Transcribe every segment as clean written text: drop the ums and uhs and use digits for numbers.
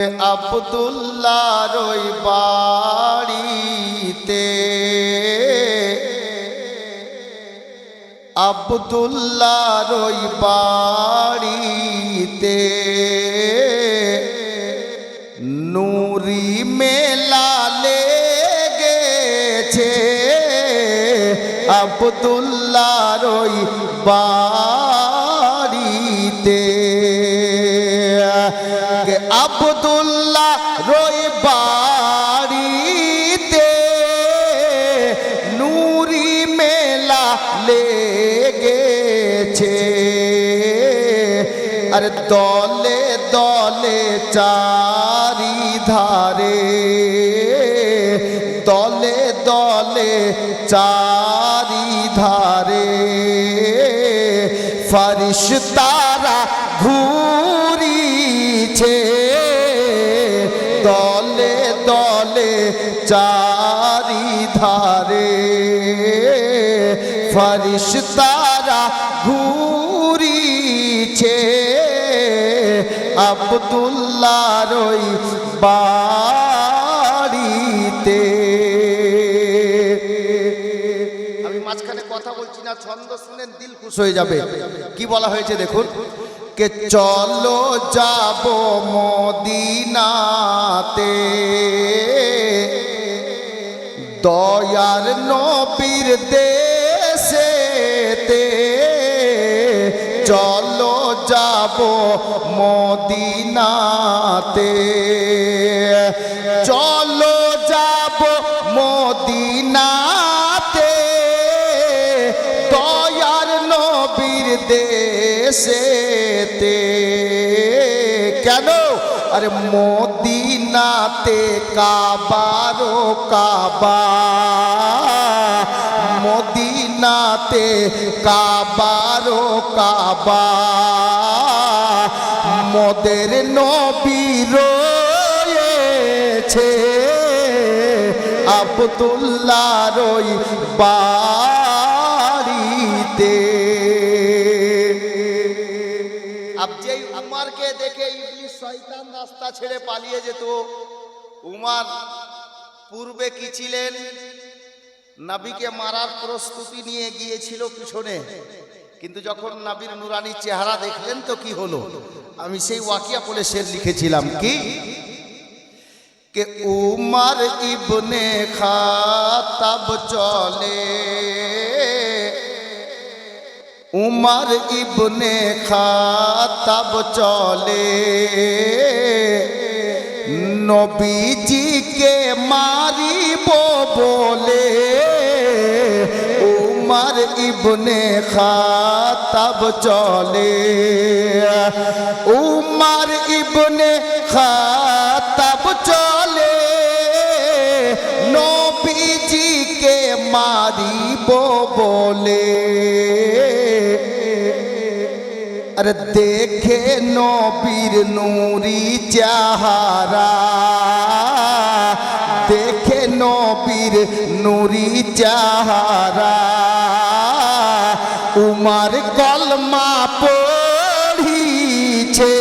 আব্দুল্লাহর ওই বাড়িতে আব্দুল্লাহর ওই বাড়িতে নূরি মেলা লেগেছে আব্দুল্লাহর ওই বাড়িতে আব্দুল্লাহ রই বাড়িতে নূরি মেলা লেগেছে আর দলে দলে চারিধারে দলে দলে চারিধারে ফরিশতারা ঘুরিছে দলে দলে চারিধারে ফরিশতারা ঘুরিছে আব্দুল্লাহর ওই বাড়িতে। আমি মাঝখানে কথা বলছি না, ছন্দ শুনেন দিল খুশ হয়ে যাবে। কি বলা হয়েছে দেখুন, কে চলো যাব মদিনাতে দয়ার নবীর দেশেতে চলো যাব মদিনাতে চলো যাব মদিনাতে দয়ার নবীর দেশেতে। কেন? আরে মদিনাতে কাবারো কাবা মদিনাতে কাবারো কাবা মোদের নবী রয়েছে আব্দুল্লাহর ওই বাড়িতে। अब যেই উমরকে দেখে ইবলিস শয়তান রাস্তা ছেড়ে পালিয়ে যেত, উমর পূর্বে কি ছিলেন? নবীকে মারার প্রস্তুতি নিয়ে গিয়েছিল পিছনে, কিন্তু যখন নবীর নুরানি চেহারা দেখলেন তো কি হলো, আমি সেই ওয়াকিয়া বলে শের লিখেছিলাম কি কে উমর ইবনে খাত্তাব চলে উমর ইবনে খাত্তাব চলে নবীজিকে মারিব বলে উমর ইবনে খাত্তাব চলে উমর ইবনে খাত্তাব চলে নবীজিকে মারিব বলে। अरे देखे नबीर नूरी चेहरा देखे नबीर नूरी चेहरा उमर कलमा पढ़िছে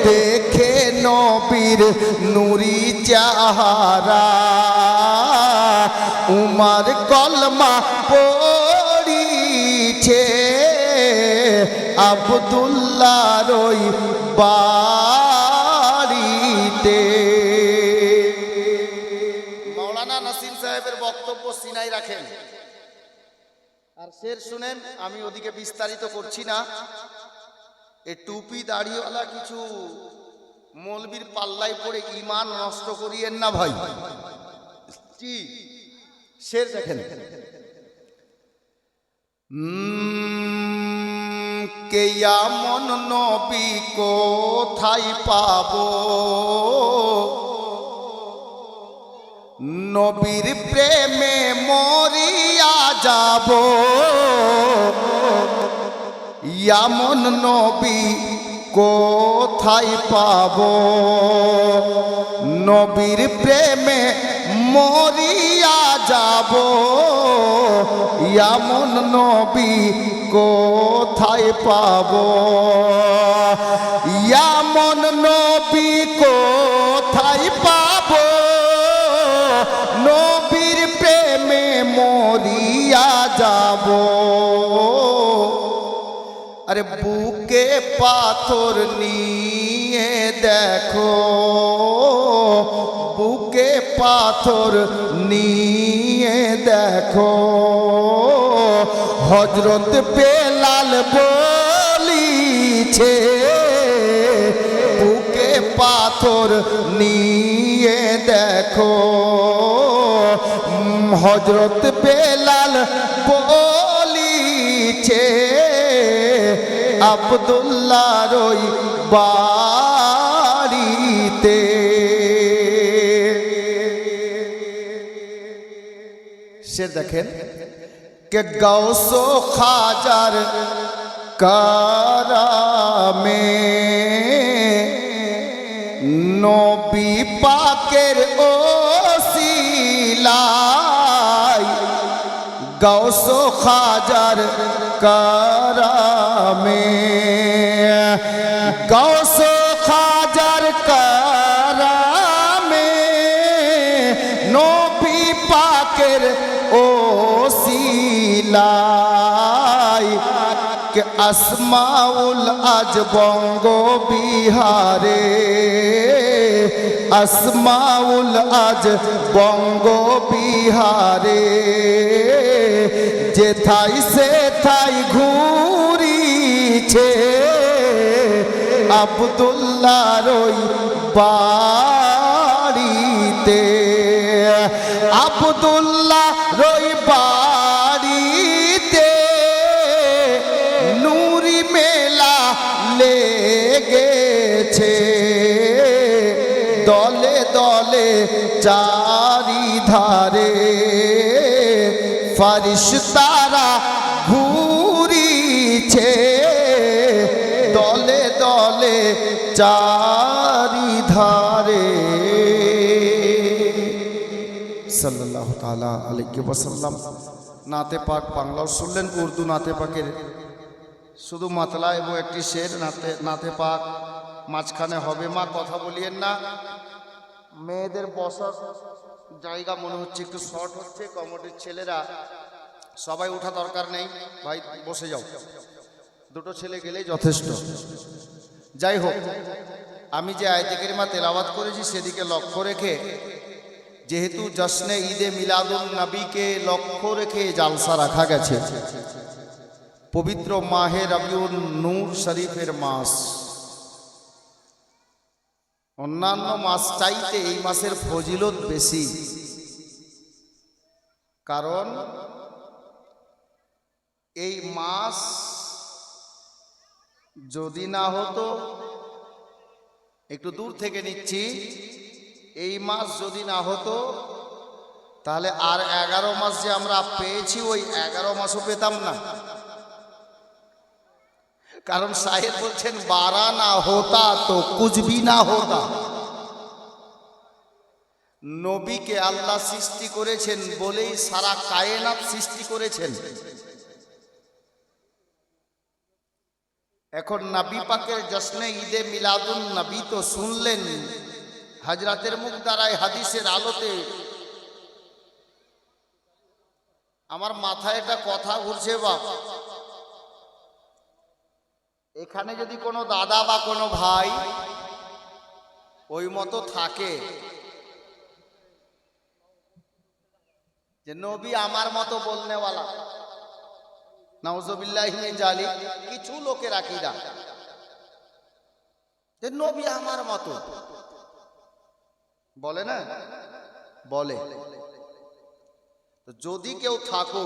देखे नबीर नूरी चेहरा उमर कलमा पढ़िছে আব্দুল্লাহর ওই বাড়িতে। মাওলানা নাসিম সাহেবের বক্তব্য সিনাই রাখেন আর শের শুনেন, আমি ওদিকে বিস্তারিত করছি না। এই টুপি দাড়িওয়ালা কিছু মৌলবীর পাল্লায় পড়ে ঈমান নষ্ট করিয়েন না ভাই। কি শের দেখেন, কে এমন নবী কোথায় পাবো নবীর প্রেমে মরিয়া যাব এমন নবী কোথায় পাবো নবীর প্রেমে মরিয়া যাব এমন নবী কোথায় পাবো এমন নবী আরে বুকে পাথর নিয়ে দেখো, বুকে পাথর নিয়ে দেখো, হযরত বেলাল বলিছে, বুকে পাথর নিয়ে দেখো, হযরত বেলাল বলিছে, আব্দুল্লাহর ওই বাড়িতে। সে দেখেন কে গাউসো খাজার কারামে নবী পাকের ওসিলায়, গাউসো খাজার কারামে, গাউসো খাজার কারামে নবী পাকের ওসিলায়, কে আসমাউল আজ বঙ্গ বিহারে, আসমাউল আজ বঙ্গ বিহারে, যেথাই সেথাই ঘুরিছে, আব্দুল্লাহর ওই বাড়িতে, আব্দুল্লাহর ওই বাড়িতে নূরি মেলা লেগেছে, দলে দলে চারিধারে ফেরেশতারা ঘুরিছে, দলে দলে চারিধারে। সাল্লাল্লাহু তাআলা আলাইহি ওয়াসাল্লাম। নাতে পাক বাংলাও শুনলেন, উর্দু নাতে পাকের শুধু মাতলা এবং একটি শের। নাতে পাক মাঝখানে হবে, মা কথা বলিয়েন না, মেয়েদের বসার জায়গা মনে হচ্ছে একটু শর্ট হচ্ছে, কমিটির ছেলেরা সবাই ওঠা দরকার নেই, ভাই বসে যাও, দুটো ছেলে গেলেই যথেষ্ট। যাই হোক, আমি যে আয়াতে কারিমা তেলাওয়াত করেছি সেদিকে লক্ষ্য রেখে, যেহেতু জশ্নে ঈদে মিলাদুন নবীকে লক্ষ্য রেখে জালসা রাখা গেছে, পবিত্র মাহে রবিউল নূর শরীফের মাস, অন্যান্য মাস চাইতে এই মাসের ফজিলত বেশি। কারণ এই মাস যদি না হতো, একটু দূর থেকে নিচ্ছি, এই মাস যদি না হতো তাহলে আর 11 মাস যে আমরা পেয়েছি ওই 11 মাসও পেতাম না। কারণ সাহেব বলছেন 12 না হতা তো কুছ ভি না হতা। নবীকে আল্লাহ সৃষ্টি করেছেন বলেই সারা কায়নাত সৃষ্টি করেছেন। এখন নবী পাকের জশ্নে ঈদে মিলাদুন নবী তো শুনলেন হযরতের মুখ দ্বারায়, হাদিসের আলোতে। আমার মাথায় একটা কথা ঘুরছে বাপ, এখানে যদি কোনো দাদা বা কোনো ভাই ওই মতো থাকে যে নবী আমার মতো বলনেওয়ালা, নাউজুবিল্লাহি মিন জালিক, কিছু লোকের আকীদা যে নবী আমার মতো বলে না, বলে। যদি কেউ থাকো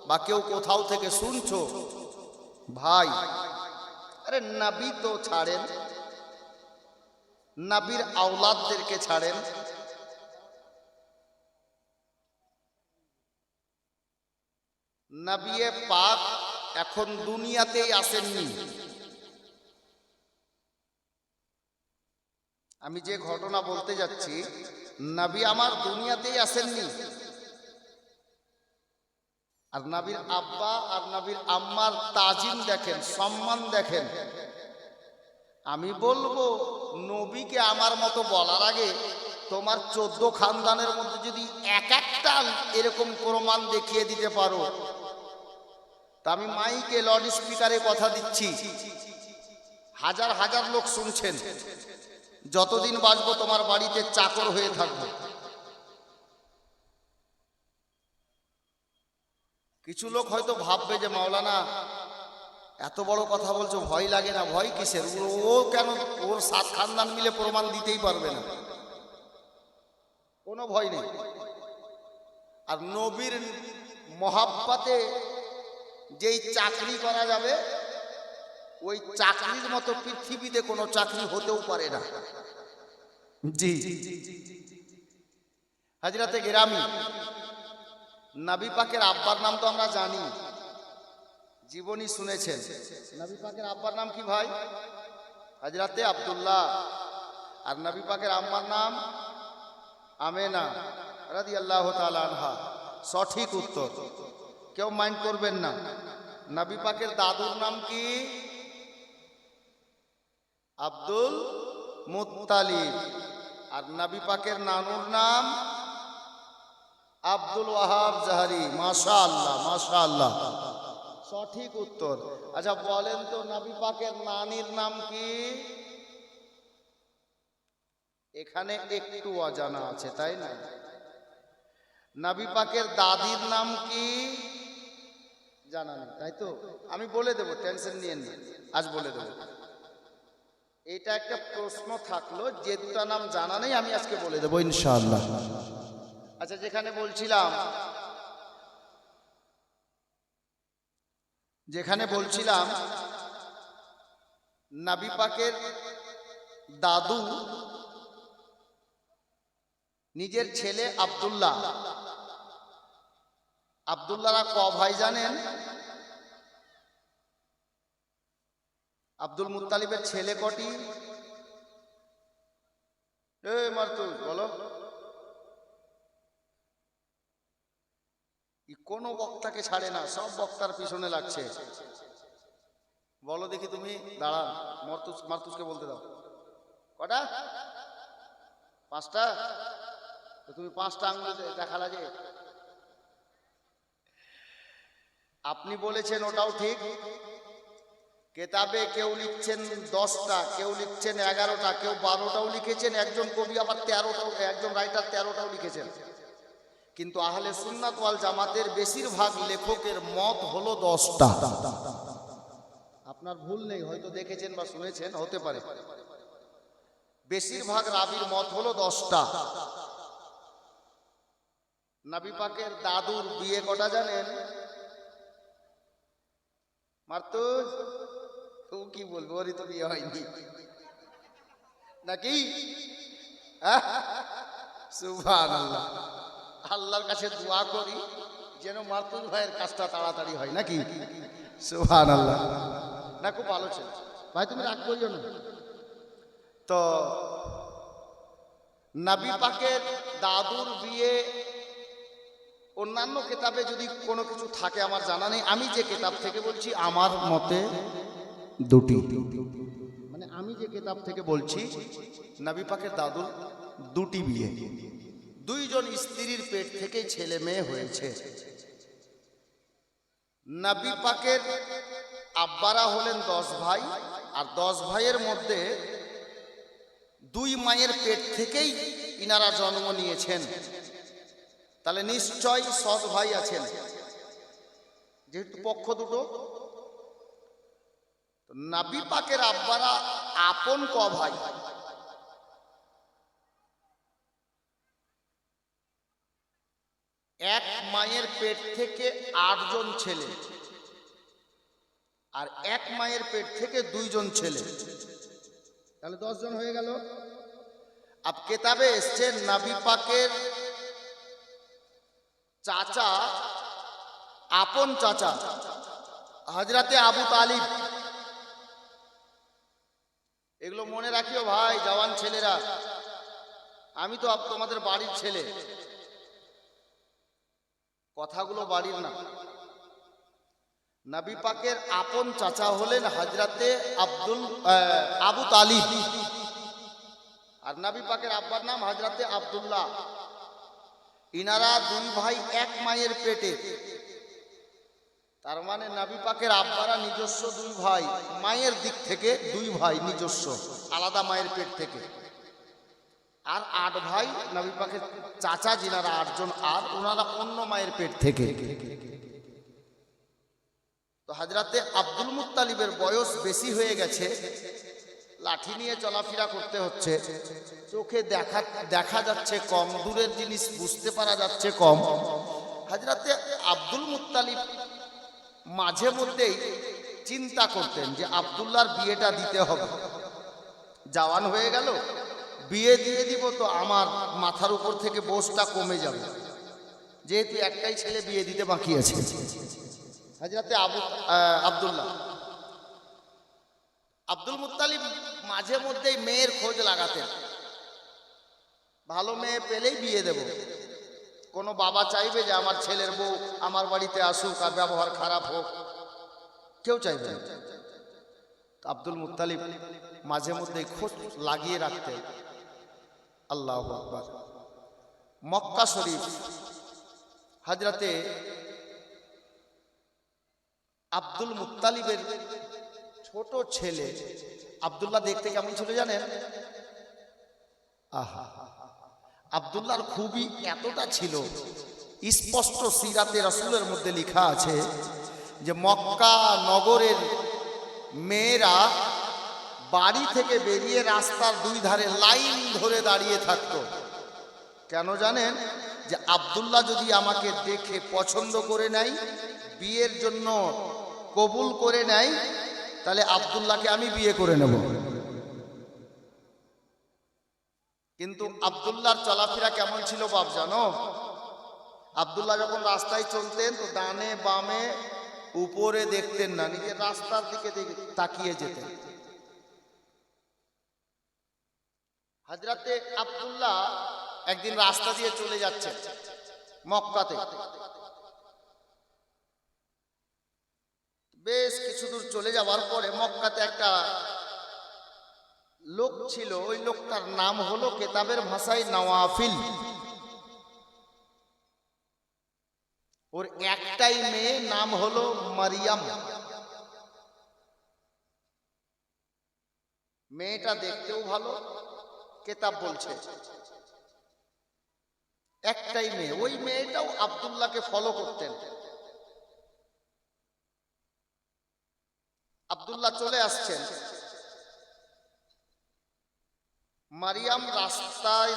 বা কেউ কোথাও থেকে শুনছো, ভাই আরে নবী তো ছাড়েন, নবীর আওলাদদেরকে ছাড়েন। নবী পাক এখন দুনিয়াতেই আসেননি। আমি যে ঘটনা বলতে যাচ্ছি, নবী আমার দুনিয়াতেই আসেননি। আর নবীর আব্বা আর নবীর আম্মার তাজিম দেখেন, সম্মান দেখেন। আমি বলবো নবীকে আমার মতো বলার আগে তোমার 14 খানদানের মধ্যে যদি এক একটা এরকম প্রমাণ দেখিয়ে দিতে পারো তা আমি মাইকে লাউড স্পিকারে কথা দিচ্ছি, হাজার হাজার লোক শুনছেন, যতদিন বাঁচবো তোমার বাড়িতে চাকর হয়ে থাকবো। কিছু লোক হয়তো ভাববে যে মাওলানা এত বড় কথা বলছো, ভয় লাগে না? ভয় কিসের? ও কেন, ওর সাত খানদান মিলে প্রমাণ দিতেই পারবে না, কোনো ভয় নেই। আর নবীর মহাব্বাতে যেই চাকরি করা যাবে, ওই চাকরির মতো পৃথিবীতে কোনো চাকরি হতেও পারে না। জি হাজরাতে গেরামি, নবী পাকের আব্বার নাম তো আমরা জানি, জীবনী শুনেছেন। নবী পাকের আব্বার নাম কি ভাই? হযরতে আব্দুল্লাহ। আর নবী পাকের আম্মার নাম আমেনা রাদিয়াল্লাহু তাআলা আনহা। সঠিক উত্তর, কেউ মাইন্ড করবেন না। নবী পাকের দাদুর নাম কি? Abdul Muttalib. আর নবী পাকের নানুর নাম আব্দুল ওয়াহাব জাহারি। মাশাআল্লাহ মাশাআল্লাহ, সঠিক উত্তর। আচ্ছা বলেন তো নবী পাকের নানির নাম কি? এখানে একটু অজানা আছে, তাই না? নবী পাকের দাদির নাম কি? জানা নেই, তাই তো? আমি বলে দেব, টেনশন নিয়েন না, আজ বলে দেব। এটা একটা প্রশ্ন থাকলো, যে দুটা নাম জানা নেই আমি আজকে বলে দেবো ইনশাআল্লাহ। আচ্ছা যেখানে বলছিলাম নবী পাকের দাদু নিজের ছেলে আব্দুল্লাহ। আব্দুল্লাহরা ক ভাই জানেন? আব্দুল মুত্তালিবের ছেলে কটি? মারতুজ বলো। কোন বক্তাকে ছাড়ে না, সব বক্তার পিছনে লাগছে। বলো দেখি তুমি, দাঁড়ান, মারতুজকে বলতে দাও। কটা? 5টা? তো তুমি 5টা আঙ্গুল দেখালা যে। আপনি বলেছেন ওটাও ঠিক। কেতাবে কেউ লিখছেন 10টা, কেউ লিখছেন 11টা, কেউ 12টাও লিখেছেন, একজন কবি আবার 13টাও, একজন রাইটার 13টাও লিখেছেন। কিন্তু আহলে সুন্নাত ওয়াল জামাতের বেশিরভাগ লেখকের মত হলো 10টা। আপনার ভুল নেই, হয়তো দেখেছেন বা শুনেছেন, হতে পারে। বেশিরভাগ রাবির মত হলো 10টা। নবী পাকের দাদুর বিয়ে কটা জানেন? মারতুজ ও কি বলবো, ওরই তো বিয়ে হয়নি নাকি? সুবহানাল্লাহ। আল্লাহর কাছে দোয়া করি যেন মারতুজ ভাইয়ের কাজটা তাড়াতাড়ি হয়, নাকি? সুবহানাল্লাহ। না খুব ভালো ছিল ভাই, তুমি রাগ করিও না। তো নবী পাকের দাদুর বিয়ে অন্যান্য কিতাবে যদি কোনো কিছু থাকে আমার জানা নেই, আমি যে কিতাব থেকে বলছি আমার মতে দুটি। মানে আমি যে কিতাব থেকে বলছি নবী পাকের দাদুর দুটি বিয়ে, 2 জন স্ত্রীর পেট থেকে ছেলে মেয়ে হয়েছে। নবী পাকের আব্বারা হলেন 10 ভাই, আর 10 ভাইয়ের মধ্যে 2 মায়ের পেট থেকেই ইনারা জন্ম নিয়েছেন। তাহলে নিশ্চয় সৎ ভাই আছেন, যেহেতু পক্ষ দুটো। নবী পাকের আব্বারা আপন ক ভাই? 1 মায়ের পেট থেকে 8 জন ছেলে, আর 1 মায়ের পেট থেকে 2 জন ছেলে, তাহলে 10 জন হয়ে গেল। আব কিতাবে এসছে নবী পাকের চাচা, আপন চাচা হযরতে আবু তালিব। এগুলো মনে রাখিও ভাই, জওয়ান ছেলেরা, আমি তো তোমাদের বাড়ির ছেলে, কথাগুলো বাড়ির না। নবী পাকের আপন চাচা হলেন হযরতে আবু তালিব, আর নবী পাকের আব্বার নাম হযরতে আব্দুল্লাহ। ইনারা 2 ভাই 1 মায়ের পেটে। তার মানে নবী পাকের আব্বারা নিজস্ব দুই ভাই, মায়ের দিক থেকে দুই ভাই নিজস্ব, আলাদা মায়ের পেট থেকে। আর 8 ভাই নবী পাকের চাচা, যিনারা 8 জন, আর ওনারা অন্য মায়ের পেট থেকে। তো হযরতে আব্দুল মুত্তালিবের বয়স বেশি হয়ে গেছে, লাঠি নিয়ে চলাফেরা করতে হচ্ছে, চোখে দেখা যাচ্ছে কম, দূরের জিনিস বুঝতে পারা যাচ্ছে কম। হযরতে আব্দুল মুত্তালিব মাঝে মধ্যেই চিন্তা করতেন যে আব্দুল্লাহর বিয়েটা দিতে হবে, জওয়ান হয়ে গেল, বিয়ে দিয়ে দিব তো আমার মাথার উপর থেকে বোঝটা কমে যাবে, যেহেতু একটাই ছেলে বিয়ে দিতে বাকি আছে। হযরতে আব্দুল মুত্তালিব মাঝে মধ্যেই মেয়ের খোঁজ লাগাতেন, ভালো মেয়ে পেলেই বিয়ে দেব। কোনো বাবা চাইবে যে আমার ছেলের বউ আমার বাড়িতে আসুক আর ব্যবহার খারাপ হোক? কেউ চাইবে না। আব্দুল মুত্তালিব মাঝে মধ্যেই খোঁজ লাগিয়ে রাখতেন। আল্লাহু আকবার। মক্কা শরীফ হযরতে আব্দুল মুত্তালিবের ছোট ছেলে আব্দুল্লাহ দেখতে কেমন ছিল জানেন? আহা, আব্দুল্লাহর খুবই এতটা ছিল, স্পষ্ট সিরাতে রাসূলের মধ্যে লেখা আছে যে মক্কা নগরের মেয়েরা বাড়ি থেকে বেরিয়ে রাস্তার দুই ধারে লাইন ধরে দাঁড়িয়ে থাকতো। কেন জানেন? যে আব্দুল্লাহ যদি আমাকে দেখে পছন্দ করে নেয়, বিয়ের জন্য কবুল করে নেয়, তাহলে আব্দুল্লাহকে আমি বিয়ে করে নেব। কিন্তু আব্দুল্লাহর চলাফেরা কেমন ছিল বাপ জানো? আব্দুল্লাহ যখন রাস্তায় চলতেন তো ডানে বামে উপরে দেখতেন না, নিজের রাস্তার দিকে তাকিয়ে যেতেন। হযরতে আব্দুল্লাহ একদিন রাস্তা দিয়ে চলে যাচ্ছেন মক্কাতে, বেশ কিছু দূর চলে যাওয়ার পরে মক্কাতে একটা লোক ছিল, ওই লোকটার নাম হলো কেতাবের ভাষায় নওয়াফিল। ওর একটাই মেয়ে, নাম হলো মারিয়াম। মেয়েটা দেখতেও ভালো, কেতাব বলছে একটাই মেয়ে। ওই মেয়েটাও আব্দুল্লাহকে ফলো করতেন। আব্দুল্লাহ চলে আসছেন, মারিয়াম রাস্তায়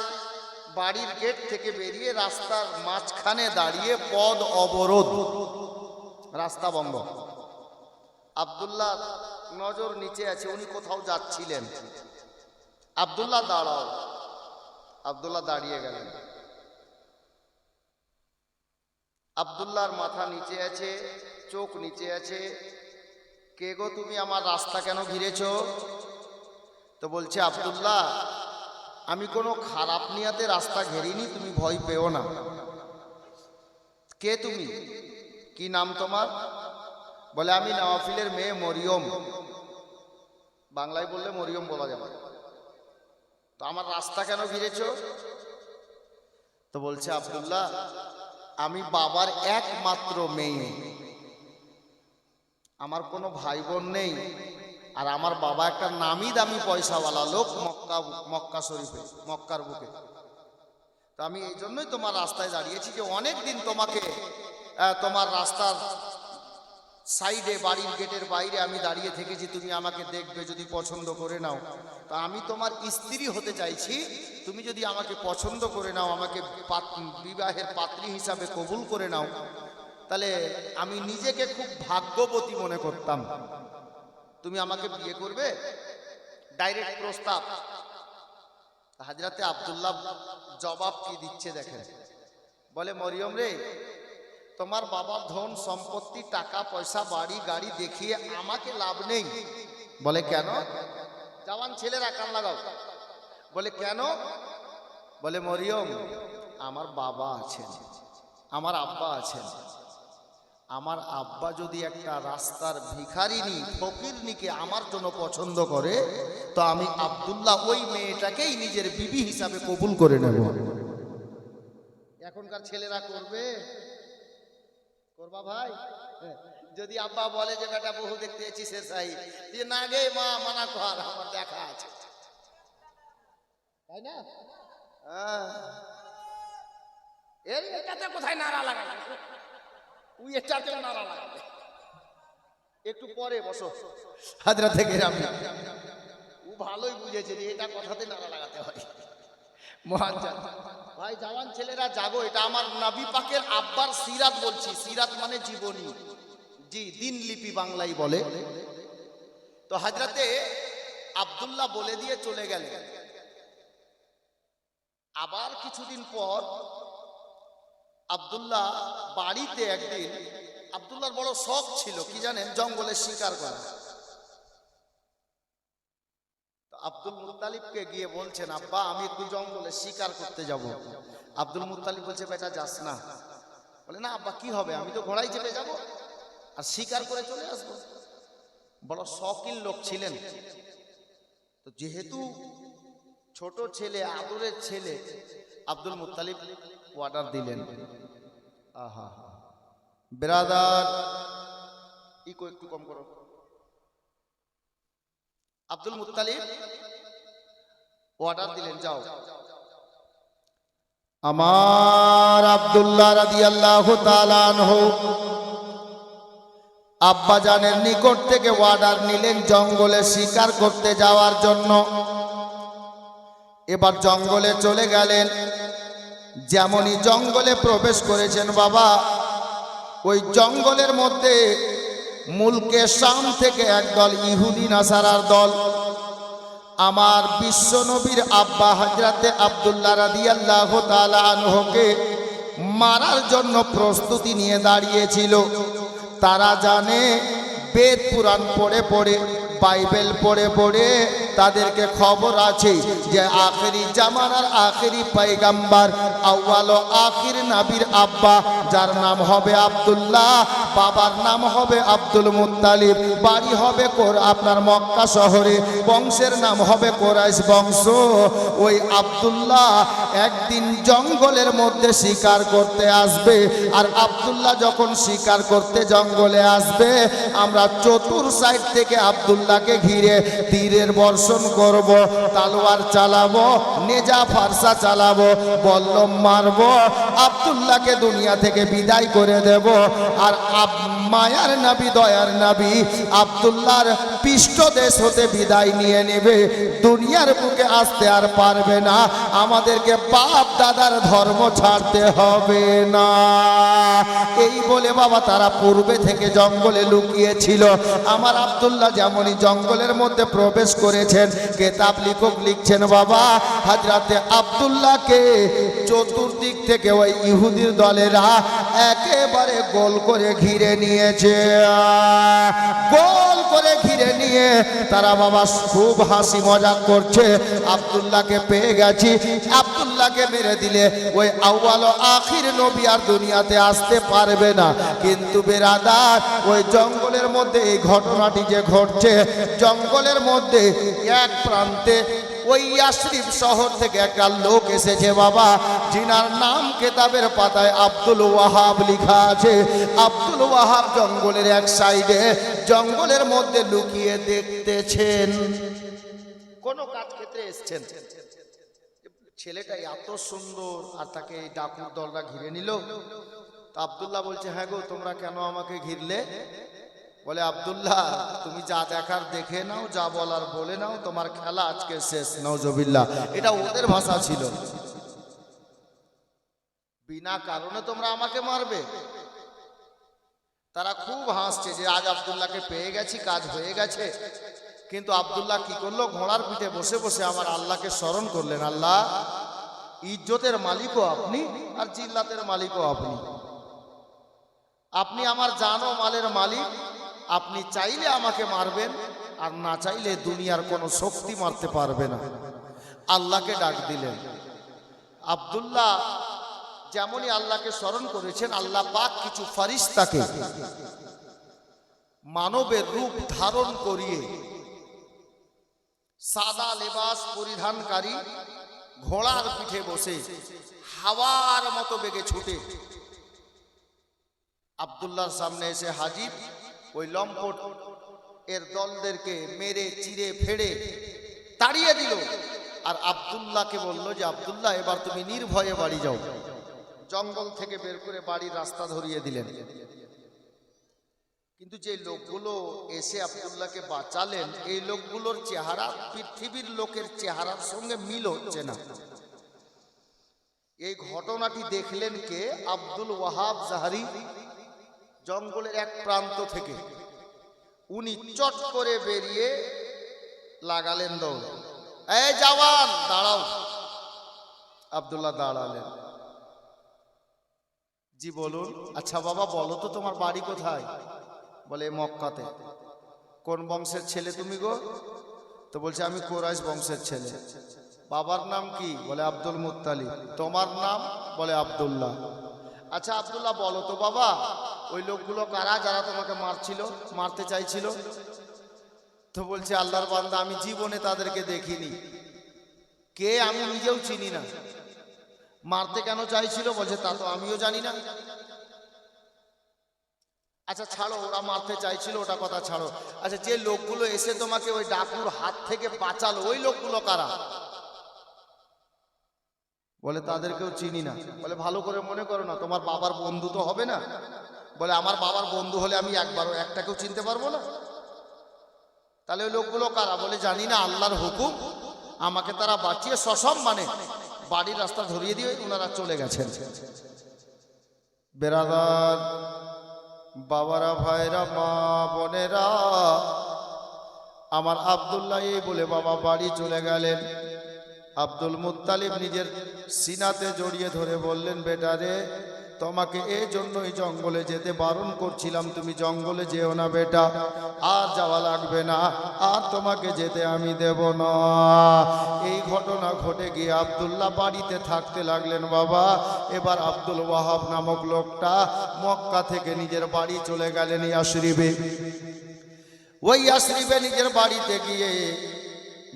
বাড়ির গেট থেকে বেরিয়ে রাস্তার মাঝখানে দাঁড়িয়ে পথ অবরোধ, রাস্তা বন্ধ। আব্দুল্লাহ নজর নিচে আছে, উনি কোথাও যাচ্ছিলেন। আব্দুল্লাহ দাঁড়াও। আব্দুল্লাহ দাঁড়িয়ে গেলেন। আব্দুল্লাহর মাথা নিচে আছে, চোখ নিচে আছে। কে গো তুমি, আমার রাস্তা কেন ঘিরেছ? তো বলছে আব্দুল্লাহ, আমি কোনো খারাপ নিয়াতে রাস্তা ঘেরিনি, তুমি ভয় পেও না। কে তুমি? কি নাম তোমার? বলে আমি নওয়াফিলের মেয়ে মরিয়ম। বাংলায় বললে মরিয়ম বলা যাবে। তো আমার রাস্তা কেন ঘিরেছ? তো বলছে আব্দুল্লাহ, আমি বাবার একমাত্র মেয়ে, আমার কোনো ভাই বোন নেই, আর আমার বাবা একটা নামি দামি পয়সাওয়ালা লোক মক্কা শরীফে, মক্কার বুকে। তো আমি এই জন্যই তোমার রাস্তায় দাঁড়িয়েছি যে অনেক দিন তোমাকে তোমার রাস্তার সাইডে বাড়ির গেটের বাইরে আমি দাঁড়িয়ে থেকেছি, তুমি আমাকে দেখবে, যদি পছন্দ করে নাও। তা আমি তোমার স্ত্রী হতে চাইছি, তুমি যদি আমাকে পছন্দ করে নাও, আমাকে বিবাহের পাত্রী হিসাবে কবুল করে নাও, তাহলে আমি নিজেকে খুব ভাগ্যবতী মনে করতাম। তুমি আমাকে বিয়ে করবে? ডাইরেক্ট প্রস্তাব। হযরতে আব্দুল্লাহ জবাব কি দিচ্ছে দেখেন। বলে মরিয়ম রে, তোমার বাবার ধন সম্পত্তি, টাকা পয়সা, বাড়ি গাড়ি দেখিয়ে আমাকে লাভ নেই। বলে কেন? জওয়ান ছেলেরা কান লাগাও। বলে কেন? বলে মরিয়ম, আমার বাবা আছেন, আমার আব্বা আছেন। আমার আব্বা যদি একটা রাস্তার ভিখারিনী ফকিরনিকে আমার জন্য পছন্দ করে, তো আমি আব্দুল্লাহ ওই মেয়েটাকেই নিজের বিবি হিসাবে কবুল করে নেব। এখনকার ছেলেরা করবে? করবা ভাই? যদি আব্বা বলে যে বেটা বহু দেখতে এসেছি সে সাই, যে না গে মা মানা কর, আমার দেখা আছে, তাই না? এর এটাতে কোথায় নাড়া লাগাবে, ওই এটাতে নাড়া লাগাবে। একটু পরে বসো হাজরা থেকে আমি, ও ভালোই বুঝেছে যে এটা কথাতে নাড়া লাগাতে হয়। মহাজান ভাই, জওয়ান ছেলেরা জাগো, এটা আমার নবী পাকের আব্বার সিরাত বলছি। সিরাত মানে জীবনী, জি, দিনলিপি বাংলায় বলে। তো হযরতে আব্দুল্লাহ বলে দিয়ে চলে গেলেন। আবার কিছুদিন পর আব্দুল্লাহ বাড়িতে, একদিন আব্দুল্লাহর বড় শখ ছিল কি জানেন, জঙ্গলে শিকার করা। আব্দুল মুত্তালিবকে গিয়ে বলছেন, আব্বা আমি একটু জঙ্গলে শিকার করতে যাব। আব্দুল মুত্তালিব বলছে, বেটা যাস না। বলে, না আব্বা কি হবে, আমি তো ঘোড়ায় চেপে যাব আর শিকার করে চলে আসবো। বড় শৌখিন লোক ছিলেন। তো যেহেতু ছোট ছেলে, আদরের ছেলে, আব্দুল মুত্তালিব অর্ডার দিলেন, আহা ব্রাদার ইকো একটু কম করো। আব্দুল মুত্তালিব অর্ডার দিলেন, যাও আমার আব্দুল্লাহ রাদিয়াল্লাহু তাআলা আনহু আব্বা জানের নিকট থেকে অর্ডার নিলেন জঙ্গলে শিকার করতে যাওয়ার জন্য। এবার জঙ্গলে চলে গেলেন। যেমনই জঙ্গলে প্রবেশ করেছেন বাবা, ওই জঙ্গলের মধ্যে মুলকে শাম থেকে একদল ইহুদি নাসারার দল আমার বিশ্ব নবীর আব্বা হযরতে আব্দুল্লাহ রাদিয়াল্লাহু তাআলা আনহুকে মারার জন্য প্রস্তুতি নিয়ে দাঁড়িয়েছিল। তারা জানে বেদ পুরাণ পড়ে পড়ে, বাইবেল পড়ে পড়ে তাদেরকে খবর আছে যে আখেরি জামানার আখেরি পয়গম্বর আউয়াল ও আখির নবীর আব্বা, যার নাম হবে আব্দুল্লাহ, বাবার নাম হবে আব্দুল মুত্তালিব, বাড়ি হবে আপনার মক্কা শহরে, বংশের নাম হবে কুরাইশ বংশ। ওই আব্দুল্লাহ একদিন জঙ্গলের মধ্যে শিকার করতে আসবে। আর আব্দুল্লাহ যখন শিকার করতে জঙ্গলে আসবে, আমরা চতুর সাইড থেকে আব্দুল্লাহকে ঘিরে তীরের বর্ষণ করব, তালোয়ার চালাবো, নেজা ফারসা চালাবো, বল্লম মারবো, আব্দুল্লাহকে দুনিয়া থেকে বিদায় করে দেব। আর মায়ার নবী, দয়ার নবী আব্দুল্লাহর পৃষ্ঠদেশ হতে বিদায় নিয়ে নেবে, দুনিয়ার বুকে আসতে আর পারবে না। আমাদেরকে বাপ দাদার ধর্ম ছাড়তে হবে না। এই বলে বাবা তারা পূর্বে থেকে জঙ্গলে লুকিয়েছিল। আমার আব্দুল্লাহ যেমনই জঙ্গলের মধ্যে প্রবেশ করেছেন, কেতাব লেখক লিখছেন বাবা, হযরতে আব্দুল্লাহকে চতুর্দিক থেকে ওই ইহুদির দলেরা একেবারে গোল করে ঘিরে নিয়েছে। গোল করে ঘিরে নিয়ে তারা বাবা খুব হাসি মজা করছে। আব্দুল্লাহকে পেয়ে গেছি, আব্দুল্লাহকে মেরে দিলে ওই আউয়াল ও আখির নবী আর দুনিয়াতে আসতে পারবে না। কিন্তু বেরাদার, ওই জঙ্গলের মধ্যে এই ঘটনাটি যে ঘটছে, জঙ্গলের মধ্যে এক প্রান্তে ওই ইয়াসরিব শহর থেকে একটা লোক এসেছে বাবা, যিনার নাম কেতাবের পাতায় আব্দুল ওয়াহাব লেখা আছে। আব্দুল ওয়াহাব জঙ্গলের এক সাইডে জঙ্গলের মধ্যে লুকিয়ে দেখতেছেন, কোন কাজ ক্ষেত্রে এসেছেন। ছেলেটা এত সুন্দর আর তাকে এই ডাকুর দলরা ঘিরে নিল। আব্দুল্লাহ বলছে, হ্যাঁ গো তোমরা কেন আমাকে ঘিরলে? বলে, আব্দুল্লাহ তুমি যা দেখার দেখে নাও, যা বলার বলে নাও, তোমার খেলা আজকে শেষ। নাউজুবিল্লাহ। এটা ওদের ভাষা ছিল। বিনা কারণে তোমরা আমাকে মারবে? তারা খুব হাসছে যে আজ আব্দুল্লাহকে পেয়ে গেছি, কাজ হয়ে গেছে। কিন্তু আব্দুল্লাহ কি করলো, ঘোড়ার পিঠে বসে বসে আমার আল্লাহকে স্মরণ করলেন। আল্লাহ, ইজ্জতের মালিকও আপনি আর জিল্লাতের মালিকও আপনি। আপনি আমার জান ও মালের মালিক। আপনি চাইলে আমাকে মারবেন, আর না চাইলে দুনিয়ার কোনো শক্তি মারতে পারবে না। আল্লাহকে ডাক দিলেন। আব্দুল্লাহ যেমনই আল্লাহকে স্মরণ করেছেন, আল্লাহ পাক কিছু ফারিস্তাকে মানবের রূপ ধারণ করিয়ে সাদা লেবাস পরিধানকারী ঘোড়ার পিঠে বসে হাওয়ার মতো বেগে ছুটে আব্দুল্লাহর সামনে এসে হাজির। ওই লম্পট এর দলদেরকে মেরে চিরে ফেড়ে তাড়িয়ে দিল। আর আব্দুল্লাহকে বলল যে আব্দুল্লাহ এবার তুমি নির্ভয়ে বাড়ি যাও। জঙ্গল থেকে বের করে বাড়ির রাস্তা ধরিয়ে দিলেন। কিন্তু যে লোকগুলো এসে আব্দুল্লাহকে বাঁচালেন, এই লোকগুলোর চেহারা পৃথিবীর লোকের চেহারার সঙ্গে মিল হচ্ছে না। এই ঘটনাটি দেখলেন কে? আব্দুল ওয়াহাব জাহারি। জঙ্গলের এক প্রান্ত থেকে উনি চট করে বেরিয়ে লাগালেন দৌড়। এই জওয়ান দাঁড়াও। আব্দুল্লাহ দাঁড়ালেন। জি বলুন। আচ্ছা বাবা বলো তো তোমার বাড়ি কোথায়? বলে মক্কাতে। কোন বংশের ছেলে তুমি গো? তো বলছে আমি কুরাইশ বংশের ছেলে। বাবার নাম কি? বলে আব্দুল মুত্তালিব। তোমার নাম? বলে আব্দুল্লাহ। আচ্ছা আব্দুল্লাহ বলো তো বাবা, ওই লোকগুলো কারা যারা তোমাকে মারতে চাইছিল? তো বলছে আল্লাহর বান্দা আমি জীবনে তাদেরকে দেখিনি, কে আমি নিজেও চিনি না। মারতে কেন চাইছিল? বলছে তা তো আমিও জানি না। আচ্ছা ছাড়ো, ওরা মারতে চাইছিল ওটা কথা ছাড়ো। আচ্ছা যে লোকগুলো এসে তোমাকে ওই ডাকুর হাত থেকে বাঁচালো, ওই লোকগুলো কারা? বলে তাদেরকেও চিনি না। বলে ভালো করে মনে করো না, তোমার বাবার বন্ধু তো হবে না? বলে আমার বাবার বন্ধু হলে আমি একবারও একটাকেও চিনতে পারবো না। তাহলে ওই লোকগুলো কারা? বলে জানি না, আল্লাহর হুকুম আমাকে তারা বাঁচিয়ে সসম্মানে বাড়ির রাস্তা ধরিয়ে দিয়ে ওনারা চলে গেছেন। বেরাদার বাবারা, ভাইরা, মা বোনেরা, আমার আব্দুল্লাহ এই বলে বাবা বাড়ি চলে গেলেন। আব্দুল মুত্তালিব নিজের সিনাতে জড়িয়ে ধরে বললেন, বেটা রে, তোমাকে এই জন্যই জঙ্গলে যেতে বারণ করছিলাম, তুমি জঙ্গলে যেও না বেটা, আর যাওয়া লাগবে না, আর তোমাকে যেতে আমি দেব না। এই ঘটনা ঘটে গিয়ে আব্দুল্লাহ বাড়িতে থাকতে লাগলেন। বাবা এবার আব্দুল ওয়াহাব নামক লোকটা মক্কা থেকে নিজের বাড়ি চলে গেলেন ইয়াসরিবে। ওই ইয়াসরিবে নিজের বাড়িতে গিয়ে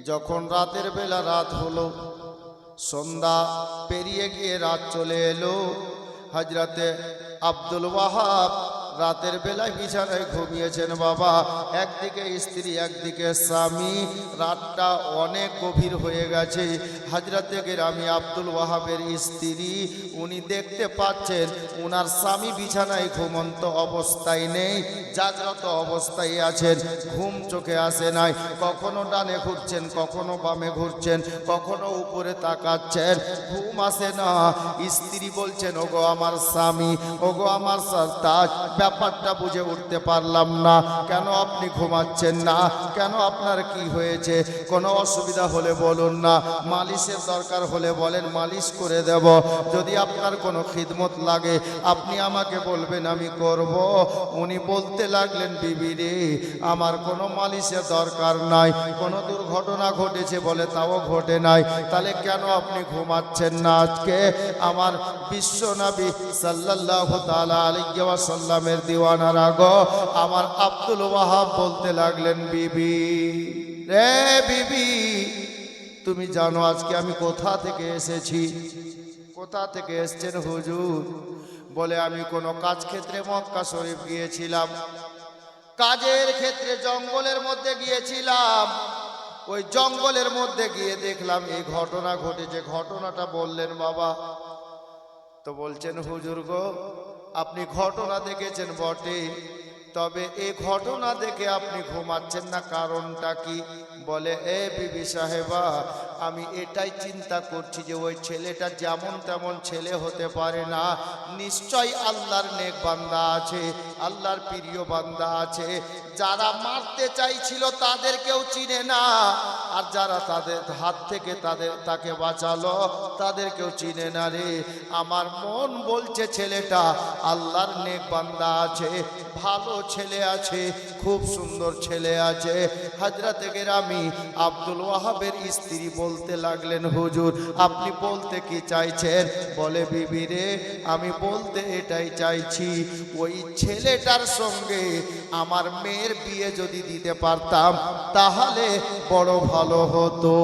যখন রাতের বেলা রাত হলো, সন্ধ্যা পেরিয়ে গিয়ে রাত চলে এলো, হযরতে আব্দুল ওয়াহাব রাতের বেলায় বিছানায় ঘুমিয়েছেন। বাবা একদিকে স্ত্রী একদিকে স্বামী, রাতটা অনেক গভীর হয়ে গেছে। হযরতে গেরামি আব্দুল ওয়াহাবের স্ত্রী উনি দেখতে পাচ্ছেন উনার স্বামী বিছানায় ঘুমন্ত অবস্থায় নেই, জাগ্রত অবস্থায় আছেন, ঘুম চোখে আসে নাই। কখনো ডানে ঘুরছেন, কখনো বামে ঘুরছেন, কখনো উপরে তাকাচ্ছেন, ঘুম আসে না। স্ত্রী বলছেন, ওগো আমার স্বামী, ওগো আমার সরতাজ, ব্যাপারটা বুঝে উঠতে পারলাম না, কেন আপনি ঘুমাচ্ছেন না? কেন আপনার কি হয়েছে? কোনো অসুবিধা হলে বলুন না, মালিশের দরকার হলে বলেন, মালিশ করে দেব। যদি আপনার কোনো খিদমত লাগে আপনি আমাকে বলবেন, আমি করব। উনি বলতে লাগলেন, বিবি রে, আমার কোনো মালিশের দরকার নাই। কোনো দুর্ঘটনা ঘটেছে? বলে তাও ঘটে নাই। তাহলে কেন আপনি ঘুমাচ্ছেন না আজকে? আমার বিশ্ব নবী সাল্লাল্লাহু তাআলা আলাইহি ওয়াসাল্লামের দিওয়ানার আগো আমার আব্দুল ওয়াহাব বলতে লাগলেন, বিবি রে, বিবি তুমি জানো আজকে আমি কোথা থেকে এসেছি? কোথা থেকে এসেছেন হুজুর? বলে আমি কোনো কাজ ক্ষেত্রে মক্কা শরীফ গিয়েছিলাম, কাজের ক্ষেত্রে জঙ্গলের মধ্যে গিয়েছিলাম। ওই জঙ্গলের মধ্যে গিয়ে দেখলাম এই ঘটনা ঘটেছে। ঘটনাটা বললেন বাবা। তো বলছেন, হুজুর গো, আপনি ঘটনা দেখেছেন বটে, তবে এই ঘটনা দেখে আপনি ঘুমাচ্ছেন না, কারণটা কি? বলে, এ বিবি সাহেবা, আমি এটাই চিন্তা করছি যে ওই ছেলেটা যেমন তেমন ছেলে হতে পারে না, নিশ্চয় আল্লাহর নেক বান্দা আছে, আল্লাহর প্রিয় বান্দা আছে। যারা মারতে চাইছিল তাদেরকেও চিনে না, আর যারা তাদের হাত থেকে তাকে বাঁচালো তাদেরকেও চিনে না রে। আমার মন বলছে ছেলেটা আল্লাহর নেক বান্দা আছে, ভালো ছেলে আছে, খুব সুন্দর ছেলে আছে। হযরতে গেরামি আব্দুল ওয়াহাবের স্ত্রী বলতে লাগলেন, হুজুর আপনি বলতে কি চাইছেন? বলে, বিবি রে, আমি বলতে এটাই চাইছি, ওই ছেলেটার সঙ্গে আমার মেয়ের বিয়ে যদি দিতে পারতাম তাহলে বড় ভালো হতো।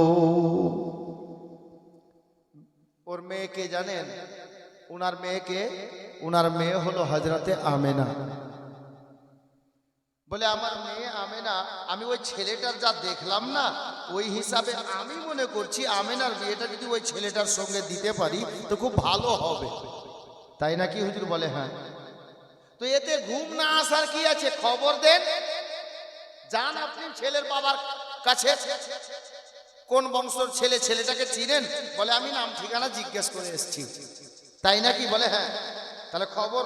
ওর মেয়েকে জানেন? উনার মেয়েকে, উনার মেয়ে হলো হযরতে আমেনা। বলে আমার মেয়ে আমেনা, আমি ওই ছেলেটার যা দেখলাম না, ওই হিসাবে আমি মনে করছি আমেনার বিয়েটা যদি ওই ছেলেটার সঙ্গে দিতে পারি তো খুব ভালো হবে। তাই নাকি হুজুর? বলে হ্যাঁ। তো এতে ঘুম না আসার কি আছে? খবর দেন, যান আপনি ছেলের বাবার কাছে। কোন বংশের ছেলে, ছেলেটাকে চিনেন? বলে আমি নাম ঠিকানা জিজ্ঞেস করে এসেছি। তাই নাকি? বলে হ্যাঁ। তাহলে খবর,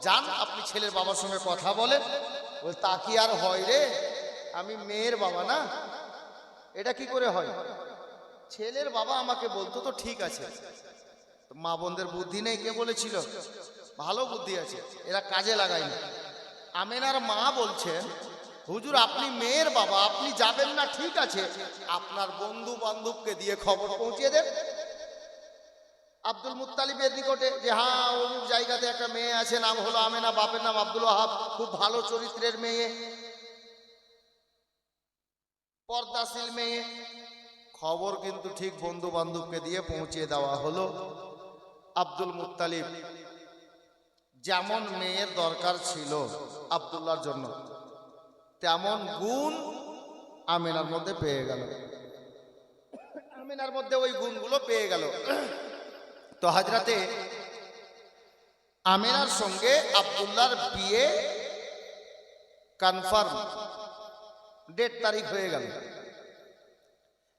যান আপনি ছেলের বাবার সঙ্গে কথা বলেন। বলে তা কি আর হয় রে, আমি মেয়ের বাবা না, এটা কি করে হয়? ছেলের বাবা আমাকে বলতো তো ঠিক আছে। মা বোনদের বুদ্ধি নেই, কে বলেছিল? ভালো বুদ্ধি আছে, এরা কাজে লাগায় না। আমেনার মা বলছেন হুজুর আপনি মেয়ের বাবা, আপনি যাবেন না ঠিক আছে, আপনার বন্ধু বান্ধবকে দিয়ে খবর পৌঁছে দেন আব্দুল মুত্তালিবের নিকটে যে হ্যাঁ অমুক জায়গাতে একটা মেয়ে আছে, নাম হলো আমেনা, বাপের নাম আব্দুল ওয়াহাব, খুব ভালো চরিত্রের মেয়ে, পর্দাশীল মেয়ে। খবর কিন্তু ঠিক বন্ধু বান্ধবকে দিয়ে পৌঁছে দেওয়া হলো। আব্দুল মুত্তালিব যেমন মেয়ের দরকার ছিল আব্দুল্লাহর জন্য, তেমন গুণ আমেনার মধ্যে পেয়ে গেল। আমেনার মধ্যে ওই গুণগুলো পেয়ে গেল। তো হযরতে আমেনার সঙ্গে আব্দুল্লাহর বিয়ে কনফার্ম, ডেট তারিখ হয়ে গেল।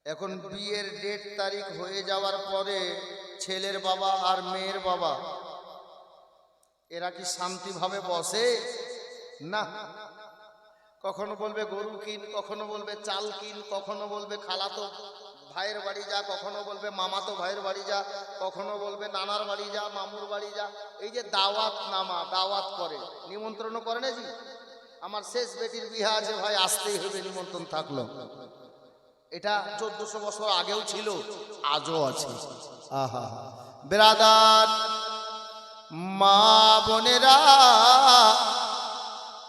এখন বিয়ের ডেট তারিখ হয়ে যাওয়ার পরে ছেলের বাবা আর মেয়ের বাবা এরা কি শান্তিভাবে বসে? না। কখনো বলবে গরু কিন, কখনো বলবে চাল কিন, কখনো বলবে খালাতো ভাইয়ের বাড়ি যা, কখনো বলবে মামাতো ভাইয়ের বাড়ি যা, কখনো বলবে নানার বাড়ি যা, মামুর বাড়ি যা। এই যে দাওয়াত নামা, দাওয়াত করে, নিমন্ত্রণ করে না জি, আমার শেষ বেটির বিয়ে আছে ভাই, আসতেই হবে, নিমন্ত্রণ থাকলো। এটা 1400 বছর আগেও ছিল, আজও আছে। আহা বেরাদার মা বোনেরা,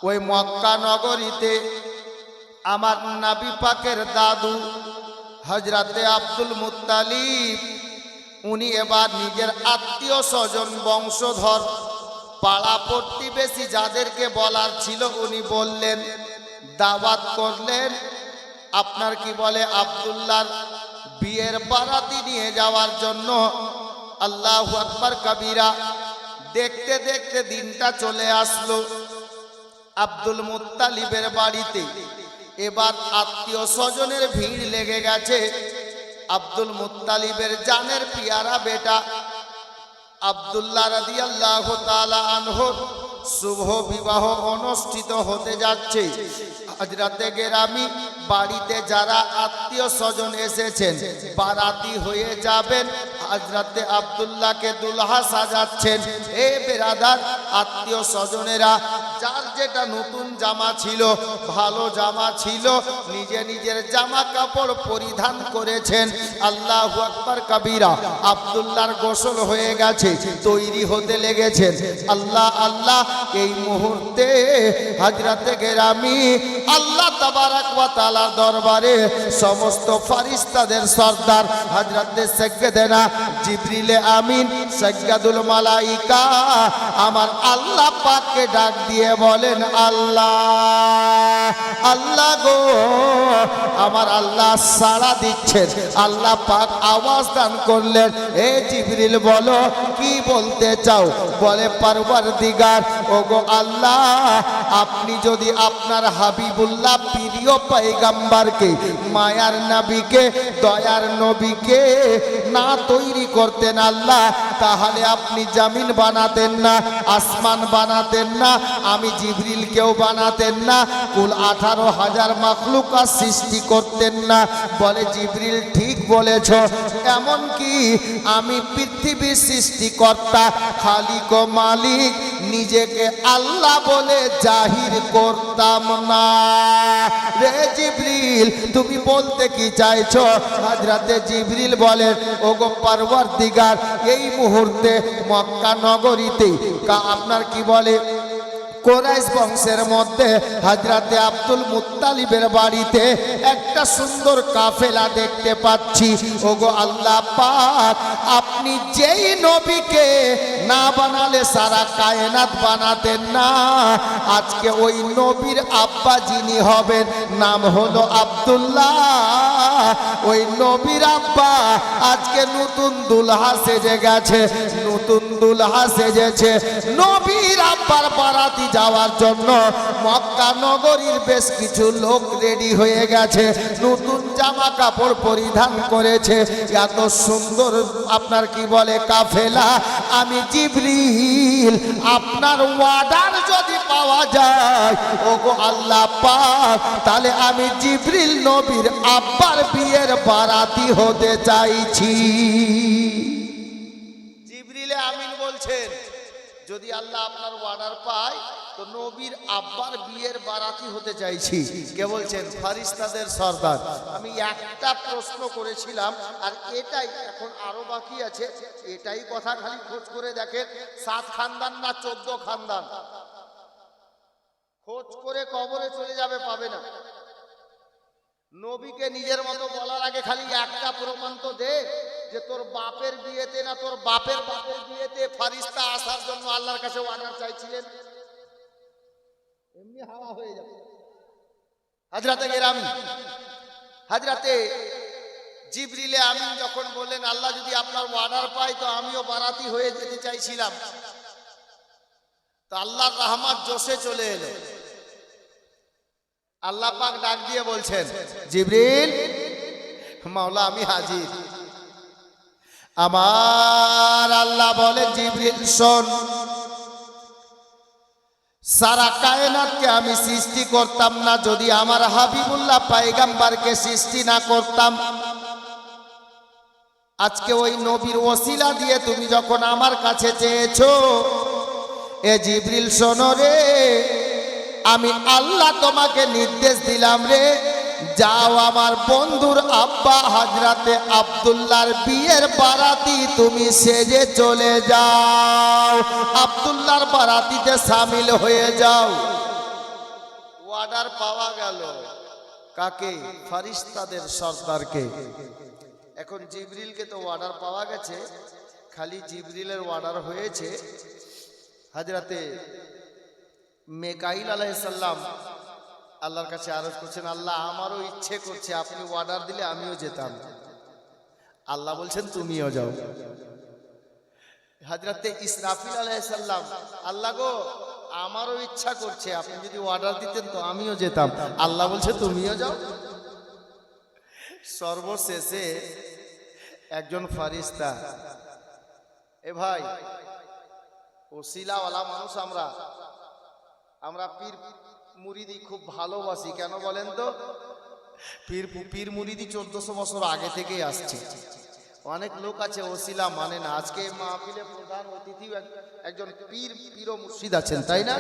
ওই মক্কা নগরীতে আমার নবী পাকের দাদু হযরতে আব্দুল মুত্তালিব, উনি এবার নিজের আত্মীয় স্বজন, বংশধর, পাড়া প্রতিবেশী যাদেরকে বলার ছিল উনি বললেন, দাওয়াত করলেন। আপনার কি বলে আব্দুল্লাহর বিয়ের বারাতি নিয়ে যাওয়ার জন্য। আল্লাহু আকবার কবীরা। দেখতে দেখতে দিনটা চলে আসলো আব্দুল মুত্তালিবের বাড়িতে। এবার আত্মীয় স্বজনের ভিড় লেগে গেছে। আব্দুল মুত্তালিবের জানের পিয়ারা বেটা আব্দুল্লাহ রাদিয়াল্লাহু তাআলা আনহু শুভ বিবাহ অনুষ্ঠিত হতে যাচ্ছে। হযরতে গেরামি বাড়িতে যারা আত্মীয় স্বজন এসেছেন, বারাতি হয়ে যাবেন, হযরতে আব্দুল্লাহকে দুলহা সাজাচ্ছেন। এ বেরাদার আত্মীয় স্বজনেরা, যার যেটা নতুন জামা ছিল, ভালো জামা ছিল, নিজে নিজের জামা কাপড় পরিধান করেছেন। আল্লাহু আকবার কবীরা। আব্দুল্লাহর গোসল হয়ে গেছে, তৈরি হতে লেগেছেন। আল্লাহ আল্লাহ, এই মুহূর্তে হযরতে গেরামি আল্লাহ তাবারাক ওয়া তাআলার দরবারে সমস্ত ফেরেশতাদের সরদার হযরতে সাইয়্যিদানা জিবরিল আমিন সাইয়্যিদুল মালাইকা আমার আল্লাহ পাককে ডাক দিয়ে বলেন, আল্লাহ আল্লাহ গো, আমার আল্লাহ সাড়া দিচ্ছেন। আল্লাহ পাক আওয়াজ দান করলেন, এ জিবরিল বলো কি বলতে চাও? বলে পরওয়ারদিগার, ওগো আল্লাহ, আপনি যদি আপনার হাবিবুল্লাহ প্রিয় পয়গম্বরকে, মায়ার নবীকে, দয়ার নবীকে না তৈরি করতেন আল্লাহ, তাহলে আপনি জমিন বানাতেন না, আসমান বানাতেন না, আমি জিবরিলকেও বানাতেন না, কুল 18,000 মাখলুকাত সৃষ্টি করতেন না। বলে জিবরিল ঠিক বলেছ, এমন কি আমি পৃথিবীর সৃষ্টিকর্তা, খালিক ও মালিক নিজেকে আল্লাহ বলে জাহির করতাম না। রে জিবরিল, তুমি বলতে কি চাইছো? হযরতে জিবরিল বলেন, ওগো পরওয়ারদিগার, এই মুহূর্তে মক্কা নগরীতে আপনার কি বলে কুরাইশ বংশের মধ্যে হযরতে আব্দুল মুত্তালিবের বাড়িতে একটা সুন্দর কাফেলা দেখতে পাচ্ছি। ওগো আল্লাহ পাক, আপনি যেই নবীকে না বানালে সারা কায়নাত বানাতেন না, আজকে ওই নবীর আব্বা যিনি হবেন নাম হলো আব্দুল্লাহ। ওই নবীর আব্বা আজকে নতুন দুলহা সেজে গেছে, নতুন দুলহা সেজেছে। নবীর আব্বার বারাতি যাওয়ার জন্য মক্কা নগরীর বেশ কিছু লোক রেডি হয়ে গেছে, নতুন জামা কাপড় পরিধান করেছে। এত সুন্দর আপনার কি বলে কাফেলা। আমি জিবরিল, আপনার ওয়ার্ডার যদি পাওয়া যায় ওগো আল্লাহ পাক, তাহলে আমি জিবরিল নবীর আব্বার বিয়ের বারাতি হতে চাইছি। জিবরিলে আমিন বলছেন, যদি আল্লাহ আপনার অর্ডার পায় তো নবীর আব্বার বিয়ের বারাতি হতে চাইছি। কে বলছেন? ফারিস্তাদের সর্দার। আমি একটা প্রশ্ন করেছিলাম, আর এটাই এখন আরো বাকি আছে। এটাই কথা খালি খোঁজ করে দেখেন, 7 খানদান না 14 খানদান, খোঁজ করে কবরে চলে যাবে, পাবে না। নবীকে নিজের মতো বলার আগে খালি একটা প্রমাণ তো দে, যে তোর বাপের বিয়েতে না তোর বাপের বাপের বিয়েতে ফারিস্তা আসার জন্য আল্লাহর কাছে অর্ডার চাইছিলেন। এমনি হাওয়া হয়ে যাবে। হযরতে গেরামি, হযরতে জিবরিলে আমিন যখন বললেন আল্লাহ যদি আপনার অর্ডার পায় তো আমিও বারাতি হয়ে যেতে চাইছিলাম, তো আল্লাহর রহমত জোশে চলে এলো। আল্লাহ পাক ডাক দিয়ে বলছেন, জিবরিল, মাওলা আমি হাজির। আমার আল্লাহ বলে, জিবরিল শোন, সারা কায়নাতকে আমি সৃষ্টি করতাম না যদি আমার হাবিবুল্লাহ পয়গম্বরকে সৃষ্টি না করতাম। আজকে ওই নবীর ওসিলা দিয়ে তুমি যখন আমার কাছে চেয়েছো, এ জিবরিল শোনো রে, আমি আল্লাহ তোমাকে নির্দেশ দিলাম রে, যাও আমার বন্ধুর আব্বা হযরতে আব্দুল্লাহর বিয়ের বারাতি তুমি সেজে চলে যাও, আব্দুল্লাহর বারাতিতে শামিল হয়ে যাও। অর্ডার পাওয়া গেল কাকে? ফারিস্তাদের সর্দারকে। এখন জিবরিলকে তো অর্ডার পাওয়া গেছে, খালি জিবরিলের অর্ডার হয়েছে। হযরতে মিকাইল আলাইহিস সালাম আল্লাহর কাছে আরজ করছেন, আল্লাহ আমারও ইচ্ছে করছে, আপনি অর্ডার দিলে আমিও যেতাম। আল্লাহ বলছেন তুমিও যাও। হযরতে ইসরাফিল আলাইহিস সালাম, আল্লাহ গো আমারও ইচ্ছা করছে, আপনি যদি অর্ডার দিতেন তো আমিও যেতাম। আল্লাহ বলছে তুমিও যাও। সর্বশেষে একজন ফারিস্তা, এ ভাই ওসিলাওয়ালা মানুষ, আমরা পীর মুরিদি খুব ভালোবাসি। কেন বলেন তো? পীর মুরিদি 1400 বছর আগে থেকেই আসছে। অনেক লোক আছে ওসিলা মানে না। আজকে মাহফিলে প্রধান অতিথি একজন পীর ও মুর্শিদ আছেন, তাই না?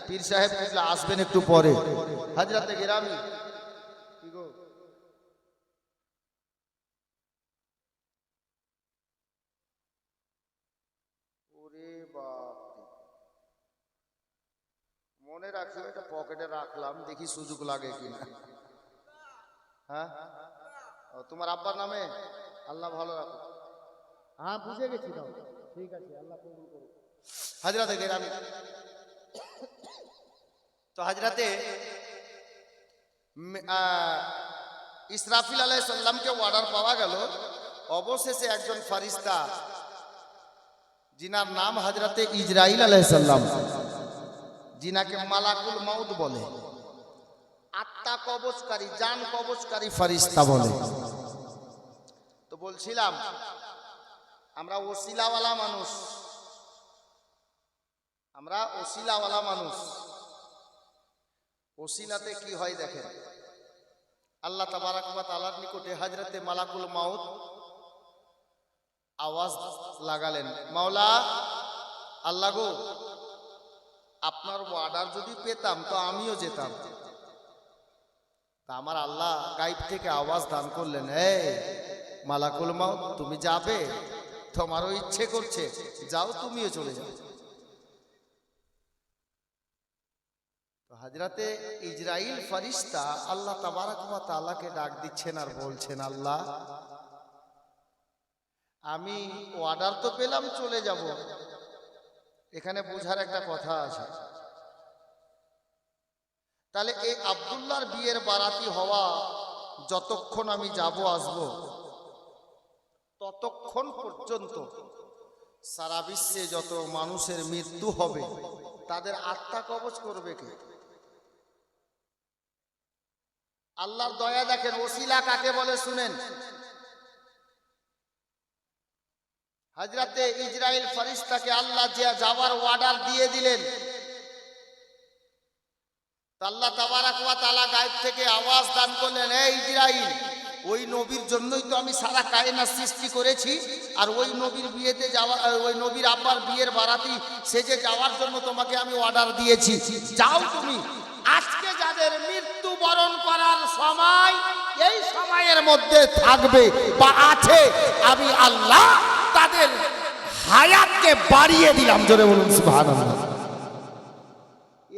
পীর সাহেব আসবেন একটু পরে। হযরতে গেরামি, কি গো ওরে বাপ, মনে রাখিও, এটা পকেটে রাখলাম, দেখি সুযোগ লাগে কিনা। হ্যাঁ, তোমার আব্বার নামে? আল্লাহ ভালো রাখো। হ্যাঁ বুঝে গেছি, দাও, ঠিক আছে, আল্লাহ কবুল করুক। হযরতে গেরামি, তো হযরতে ইসরাফিল আলাইহিস সালামকে অর্ডার পাওয়া গেল। অবশেষে একজন ফারিস্তা, যিনার নাম হযরতে ইজরাইল আলাইহিস সালাম, যিনাকে মালাকুল মাউত বলে, আত্মা কবজকারী, জান কবজকারী ফারিস্তা বলে। তো বলছিলাম আমরা ওসিলাওয়ালা মানুষ, আমরা ওসিলাওয়ালা মানুষ। ওসিলাতে কি হয় দেখেন, আল্লাহ তাবারাক ওয়া তাআলার নিকটে হযরতে মালাকুল মাউত আওয়াজ লাগালেন, মাওলা আল্লাহ গো, আপনার অর্ডার যদি পেতাম তো আমিও যেতাম। তা আমার আল্লাহ গায়েব থেকে আওয়াজ দান করলেন, এই মালাকুল মাউত তুমি যাবে, তোমারও ইচ্ছে করছে, যাও তুমিও চলে যাও। তো হযরতে ইসরাইল ফেরেশতা আল্লাহ তাবারক ওয়া তাআলাকে ডাক দিচ্ছেন আর বলছেন, আল্লাহ আমি অর্ডার তো পেলাম চলে যাব, এখানে বোঝার একটা কথা আছে। তাহলে এই আব্দুল্লাহর বিয়ের বারাতি হওয়া যতক্ষণ আমি যাব আসব, ততক্ষণ পর্যন্ত সারা বিশ্বে যত মানুষের মৃত্যু হবে তাদের আত্মা কবজ করবে কে? আল্লাহর দয়া দেখেন, ওসিলা কাকে বলে শুনেন। হযরতে ইসরাইল ফেরেশতাকে আল্লাহ যে যাওয়ার অর্ডার দিয়ে দিলেন, আল্লাহ তাবারক ওয়া তাআলা গায়েব থেকে আওয়াজ দান করলেন, এই ইসরাইল, ওই নবীর জন্যই তো আমি সারা কায়নাত সৃষ্টি করেছি, আর ওই নবীর বিয়েতে যাওয়া, ওই নবীর আব্বার বিয়ের বারাতি সেজে যাওয়ার জন্য তোমাকে আমি অর্ডার দিয়েছি। যাও তুমি, আজকে যাদের মৃত্যু বরণ করার সময় এই সময়ের মধ্যে থাকবে বা আছে, আমি আল্লাহ তাদের হায়াতকে বাড়িয়ে দিলাম। জোরে বলুন সুবহানাল্লাহ।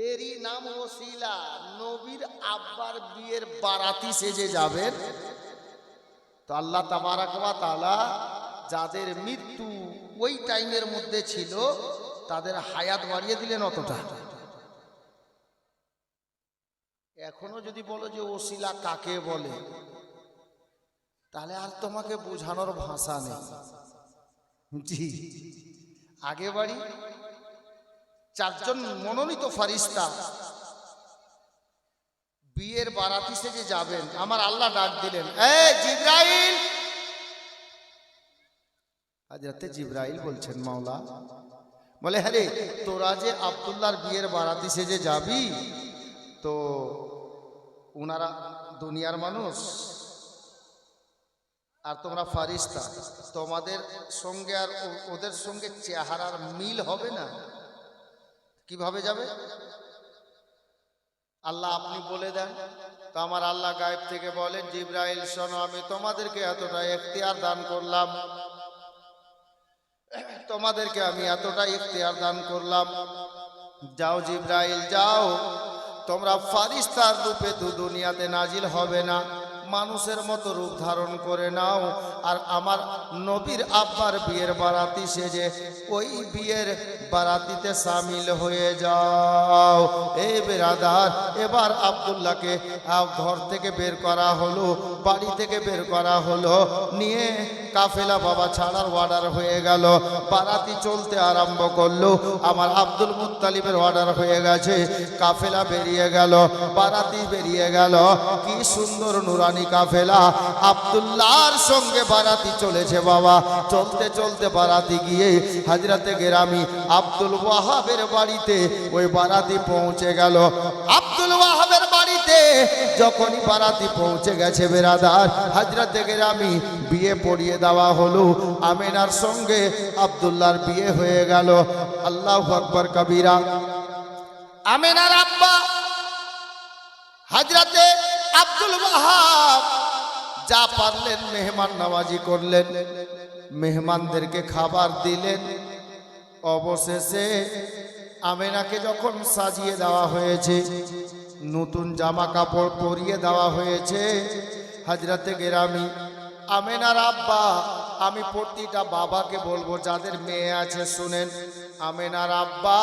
এরই নাম ওসিলা। নবীর আব্বার বিয়ের বারাতি সেজে যাবেন, তো আল্লাহ তাবারক ওয়া তাআলা যাদের মৃত্যু ওই টাইমের মধ্যে ছিল তাদের হায়াত বাড়িয়ে দিলেন অতটা। এখনো যদি বলো যে ওসিলা কাকে বলে, তাহলে আর তোমাকে বোঝানোর ভাষা নেই। জি, আগে বাড়ি চারজন মনোনীত ফেরেশতা বিয়ের বারাতি সেজে যাবেন, আমার আল্লাহ ডাক দিলেন, এই জিবরাইল। হযরতে জিবরাইল বলছেন, মাওলা। বলে, হ্যাঁ রে, তোরা যে আব্দুল্লাহর বিয়ের বারাতি সেজে যাবি, তো ওনারা দুনিয়ার মানুষ আর তোমরা ফেরেশতা, তোমাদের সঙ্গে আর ওদের সঙ্গে চেহারার মিল হবে না, কিভাবে যাবে? আল্লাহ আপনি বলে দেন। তো আমার আল্লাহ গায়েব থেকে বলেন, জিবরাইল শোনো, আমি তোমাদেরকে এতটা ইখতিয়ার দান করলাম, তোমাদেরকে আমি এতটা ইখতিয়ার দান করলাম, যাও জিবরাইল যাও, তোমরা ফেরেশতার রূপে তো দুনিয়াতে নাজিল হবে না, মানুষের মতো রূপ ধারণ করে নাও, আর আমার নবীর আব্বার বিয়ের বারাতি সেজে ওই বিয়ের বারাতিতে শামিল হয়ে যাও। এই বেরাদার, এবার আব্দুল্লাহকে ঘর থেকে বের করা হলো, বাড়ি থেকে বের করা হলো, নিয়ে কাফেলা বাবা ছাড়ার অর্ডার হয়ে গেল, বারাতি চলতে আরম্ভ করলো। আমার আব্দুল মুত্তালিবের অর্ডার হয়ে গেছে, কাফেলা বেরিয়ে গেল, বারাতি বেরিয়ে গেল। কি সুন্দর নুরানি কাফেলা, আব্দুল্লাহর সঙ্গে বারাতি চলেছে বাবা। চলতে চলতে বারাতি গিয়ে হযরতে গেরামি আব্দুল ওয়াহাবের বাড়িতে ওই বারাতি পৌঁছে গেল। আব্দুল ওয়াহাবের বাড়িতে যখনই বারাতি পৌঁছে গেছে বেরাদার, হযরতে গেরামি বিয়ে পড়িয়ে দেওয়া হলো, আমেনার সঙ্গে আব্দুল্লাহর বিয়ে হয়ে গেল। আল্লাহু আকবার কবীরা। আমেনার আব্বা হযরতে আব্দুল ওয়াহাব যা পারলেন মেহমান নওয়াজি করলেন, মেহমানদেরকে খাবার দিলেন। অবশেষে আমেনাকে যখন সাজিয়ে দেওয়া হয়েছে, নতুন জামা কাপড় পরিয়ে দেওয়া হয়েছে, হযরতে গেরামি আমেনার আব্বা, আমি প্রতিটা বাবাকে বলবো যাদের মেয়ে আছে শুনেন, আমেনার আব্বা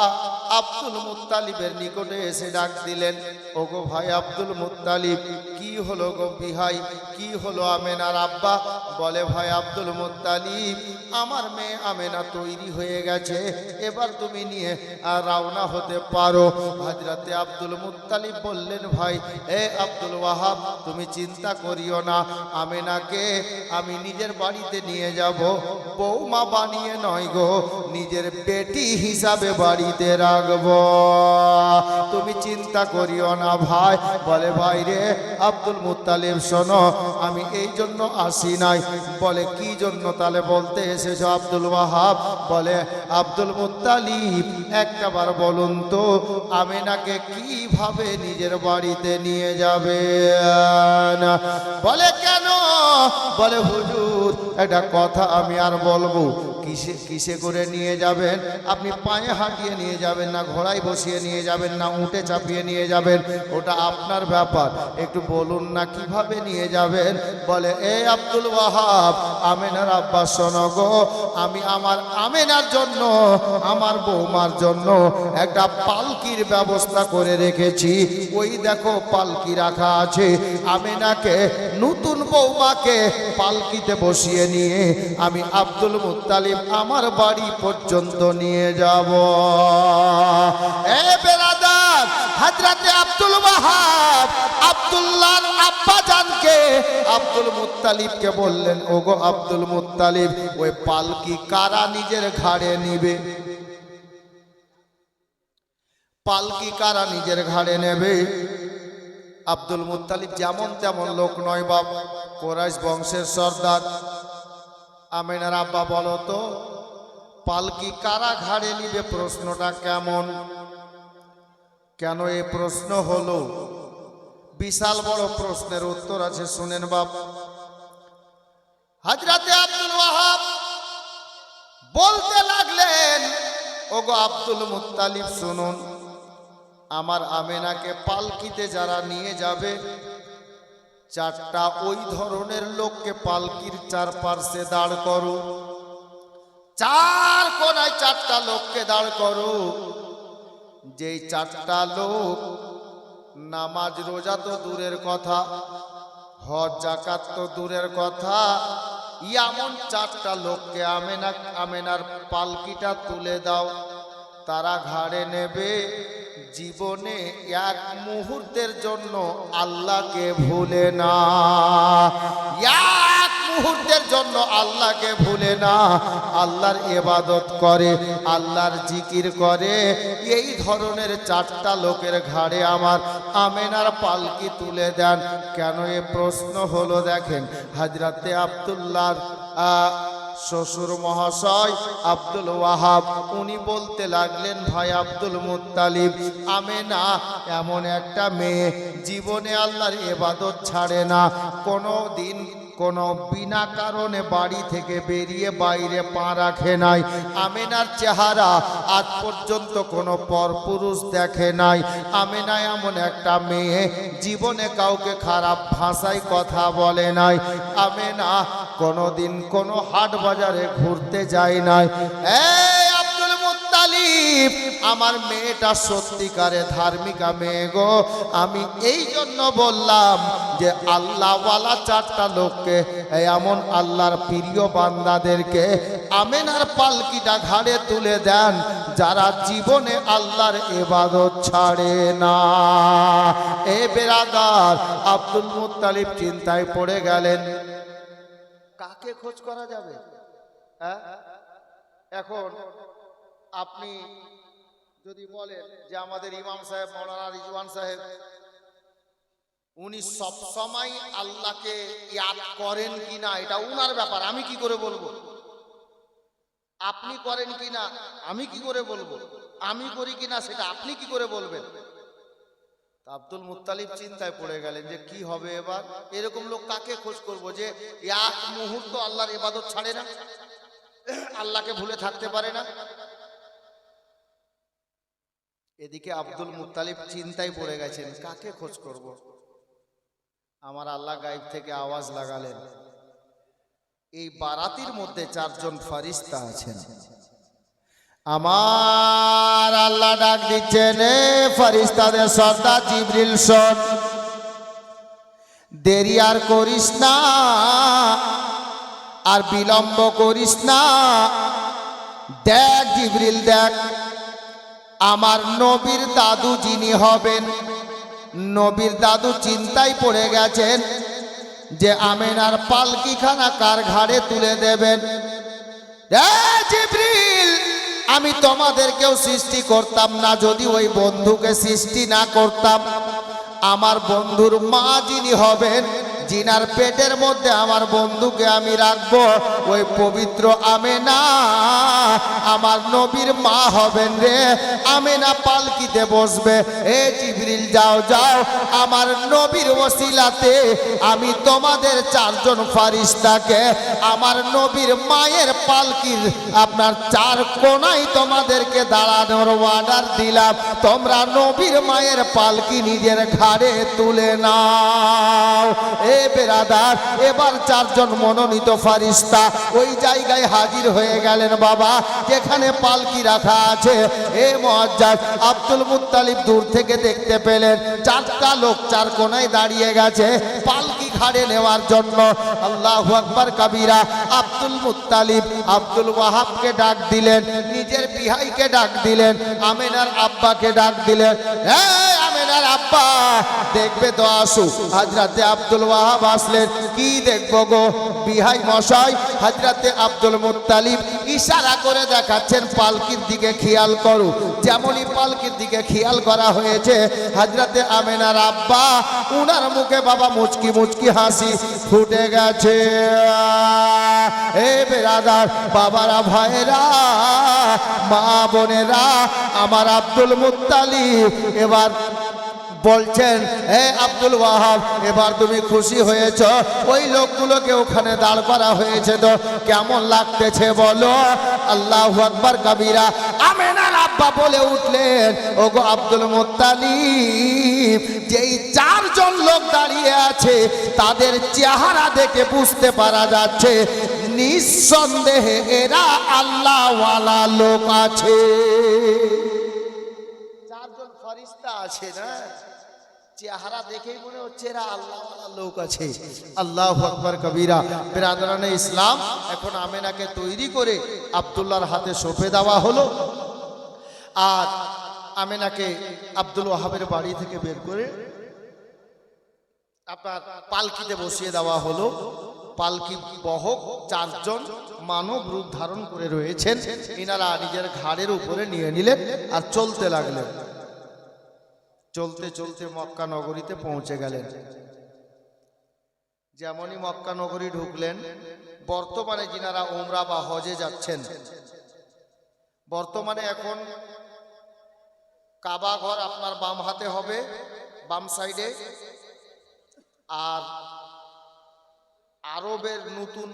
আব্দুল মুত্তালিবের নিকটে এসে ডাক দিলেন, ওগো ভাই আব্দুল মুত্তালিব, কি হলো গো বিহাই, কি হলো? আমেনার আব্বা বলে, ভাই আব্দুল মুত্তালিব, আমার মেয়ে আমেনা তৈরি হয়ে গেছে, এবার তুমি নিয়ে রওনা হতে পারো। হযরতে আব্দুল মুত্তালিব বললেন, ভাই এ আব্দুল ওয়াহাব, তুমি চিন্তা করিও না, আমেনাকে আমি নিজের বাড়িতে নিয়ে যাব, বৌমা বানিয়ে নয় গো, নিজের বেটি হিসাবে বাড়িতে রাখবো, তুমি চিন্তা করিও না ভাই। বলে, ভাই রে আব্দুল মুত্তালিব শোনো, আমি এই জন্য আসি নাই। বলে, কি জন্য তাহলে বলতে এসেছো আব্দুল ওয়াহাব? বলে, আব্দুল মুত্তালিব একবার বলুন তো, আমেনাকে কিভাবে নিজের বাড়িতে নিয়ে যাবে? বলে, কেন? বলে, হুজুর একটা কথা আমি আর বলবো, কিসে কিসে করে নিয়ে যাবেন? আপনি পায়ে হাঁটিয়ে নিয়ে যাবেন না ঘোড়ায় বসিয়ে নিয়ে যাবেন না উঠে চাপিয়ে নিয়ে যাবেন, ওটা আপনার ব্যাপার। একটু বলুন না কিভাবে নিয়ে যাবেন? বলে এ আব্দুল ওয়াহাব, আমেনার আব্বা শোনো গো, আমি আমার আমেনার জন্য, আমার বৌমার জন্য একটা পালকির ব্যবস্থা করে রেখেছি। ওই দেখো পালকি রাখা আছে। আমেনাকে, নতুন বৌমাকে পালকিতে বসিয়ে নিয়ে আমি আব্দুল মুত্তালিব আমার বাড়ি পর্যন্ত নিয়ে যাব। এ বেরাদার, হযরতে আব্দুল ওয়াহাব আব্দুল্লাহর আব্বা জানকে আব্দুল মুত্তালিবকে বললেন, ওগো আব্দুল মুত্তালিব, ওই পালকি কারা নিজের ঘাড়ে নিবে? পালকি কারা নিজের ঘাড়ে নেবে? আব্দুল মুত্তালিব যেমন তেমন লোক নয় বাপ, কুরাইশ বংশের সর্দার। আমেনার আব্বা বলো তো, পালকি কারা ঘাড়ে নিবে? প্রশ্নটা কেমন? কেন এই প্রশ্ন হলো? বিশাল বড় প্রশ্নের উত্তর আছে, শুনেন বাপ। হযরতে আব্দুল ওয়াহাব বলতে লাগলেন, ওগো আব্দুল মুত্তালিব শুনুন, আমার আমেনাকে পালকিতে যারা নিয়ে যাবে, চারটা ওই ধরনের লোককে পালকির চারপাশে দাঁড় করো, চার কোনায় চারটা লোককে দাঁড় করো। যেই চারটা লোক নামাজ রোজা তো দূরের কথা, হজ যাকাত তো দূরের কথা, এমন চারটা লোককে আমেনার পালকিটা তুলে দাও। তারা ঘাড়ে নেবে, জীবনে এক মুহূর্তের জন্য আল্লাহকে ভুলে না, এক মুহূর্তের জন্য আল্লাহকে ভুলে না, আল্লাহর ইবাদত করে, আল্লাহর জিকির করে। এই ধরনের চারটা লোকের ঘাড়ে আমার আমেনার পালকি তুলে দেন। কেন এ প্রশ্ন হলো? দেখেন, হযরতে আব্দুল্লাহর শ্বশুর মহাশয় আব্দুল ওয়াহাব উনি বলতে লাগলেন, ভাই আব্দুল মুত্তালিব, আমেনা এমন একটা মেয়ে, জীবনে আল্লাহর ইবাদত ছাড়ে না, কোনো দিন কোনো বিনা কারণে বাড়ি থেকে বেরিয়ে বাইরে পা রাখে নাই। আমেনার চেহারা আজ পর্যন্ত কোনো পরপুরুষ দেখে নাই। আমেনা এমন একটা মেয়ে, জীবনে কাউকে খারাপ ভাষায় কথা বলে নাই। আমেনা কোনোদিন কোনো হাট বাজারে ঘুরতে যায় নাই। এই আব্দুল মুত্তালিব, আমার মেয়েটা সত্যিকারে ধার্মিকা মেয়ে গো। আমি এই জন্য বললাম যে আল্লাহওয়ালা চারটা লোককে, এমন আল্লাহর প্রিয় বান্দাদেরকে আমেনার পালকিটা ঘাড়ে তুলে দেন, যারা জীবনে আল্লাহর ইবাদত ছাড়ে না। এ বেরাদার, আব্দুল মুত্তালিব চিন্তায় পড়ে গেলেন, কাকে খোঁজ করা যাবে? এখন আপনি যদি বলেন যে আমাদের ইমাম সাহেব মাওলানা রিজওয়ান সাহেব, উনি সব সময় আল্লাহকে ইয়াদ করেন কিনা এটা উনার ব্যাপার, আমি কি করে বলবো? আপনি করেন কিনা আমি কি করে বলবো? আমি করি কিনা সেটা আপনি কি করে বলবেন? আব্দুল মুত্তালিব চিন্তায় পড়ে গেলেন যে কি হবে এবার। এরকম লোক কাকে খোঁজ করব যে এক মুহূর্ত আল্লাহর ইবাদত ছাড়ে না, আল্লাহকে ভুলে থাকতে পারে না। এদিকে আব্দুল মুত্তালিব চিন্তায় পড়ে গেছেন, কাকে খোঁজ করব। আমার আল্লাহ গায়েব থেকে আওয়াজ লাগালেন, এই বারাতির মধ্যে চারজন ফেরেশতা আছেন। আমার আল্লাহ ডাক দিচ্ছেন, এ ফেরেশতাদের সর্দার জিবরিল শোন, দেরি আর করিস না, আর বিলম্ব করিস না। দেখ জিবরিল দেখ, আমার নবীর দাদু যিনি হবেন, নবীর দাদু চিন্তায় পড়ে গেছেন যে আমেনার পালকিখানা কার ঘাড়ে তুলে দেবেন। জিবরিল, আমি তোমাদেরকেও সৃষ্টি করতাম না যদি ওই বন্ধুকে সৃষ্টি না করতাম। আমার বন্ধুর মা যিনি হবেন, জিনার পেটের মধ্যে আমার বন্ধুকে আমি রাখবো। ওই পবিত্র আমেনা আমার নবীর মা হবেন রে। আমেনা পালকিতে বসবে। এ জিবরিল যাও যাও, আমার নবীর ওসিলাতে আমি তোমাদের চারজন ফারিস্তাকে আমার নবীর মায়ের পালকির আপনার চার কোনায় তোমাদেরকে দাঁড়ানোর অর্ডার দিলাম। তোমরা নবীর মায়ের পালকি নিজের ঘাড়ে তুলে নাও। এ বেরাদার, এবার চারজন মনোনীত ফারিস্তা ওই জায়গায় হাজির হয়ে গেলেন বাবা, যেখানে পালকি রাখা আছে। এ মুআজ্জাজ, আব্দুল মুত্তালিব দূর থেকে দেখতে পেলেন চারটা লোক চার কোনায় দাঁড়িয়ে গেছে পালকি ঘাড়ে নেওয়ার জন্য। আল্লাহু আকবার কাবীরা। আব্দুল মুত্তালিব আব্দুল ওয়াহাবকে ডাক দিলেন, নিজের বিহাইকে ডাক দিলেন, আমেনার আব্বাকে ডাক দিলেন। এই আমেনার আব্বা, দেখবে তো আসু। হযরতে আব্দুল ওয়াহাব আসলেন। কি দেখবো গো বিহাই মশাই? হযরতে আব্দুল মুত্তালিব ইশারা করে দেখাচ্ছেন পালকির দিকে খেয়াল করো। যেমনই পালকির দিকে খেয়াল করা হয়েছে, হযরতে আমেনার আব্বা উনার মুখে বাবা মুচকি মুচকি হাসি ফুটে গেছে। এ বেরাদার, বাবারা, ভাইরা, মা বোনেরা, আমার আব্দুল মুত্তালিব এবার বলছেন, হে আব্দুল ওয়াহাব, এবার তুমি খুশি হয়েছ? ওই লোকগুলোকে ওখানে দাঁড় করা হয়েছে তো কেমন লাগতেছে বলো? আল্লাহু আকবার কাবীরা। আমেনার আব্বা বলে উঠলেন, ওগো আব্দুল মুত্তালিব, যেই চারজন লোক দাঁড়িয়ে আছে তাদের চেহারা দেখে বুঝতে পারা যাচ্ছে নিঃসন্দেহে এরা আল্লাহওয়ালা লোক আছে। চারজন ফেরেশতা আছে না, চেহারা দেখেই মনে হচ্ছে এরা আল্লাহওয়ালা লোক আছে। আল্লাহু আকবার কবীরা। বিরাদরানে ইসলাম, এখন আমেনাকে তৈরি করে আব্দুল্লাহর হাতে সঁপে দেওয়া হলো। আর আমেনাকে আব্দুল ওয়াহাবের বাড়ি থেকে বের করে আপনার পালকিতে বসিয়ে দেওয়া হলো। পালকি বহক চারজন মানব রূপ ধারণ করে রয়েছেন। ইনারা নিজের ঘাড়ের উপরে নিয়ে নিলেন আর চলতে লাগলেন। চলতে চলতে মক্কা নগরীতে পৌঁছে গেলেন। যেমনই মক্কা নগরী ঢুকলেন, বর্তমানে যিনারা উমরা বা হজে যাচ্ছেন, বর্তমানে এখন কাবা ঘর আপনার বাম হাতে হবে, বাম সাইডে। আর আরবের নতুন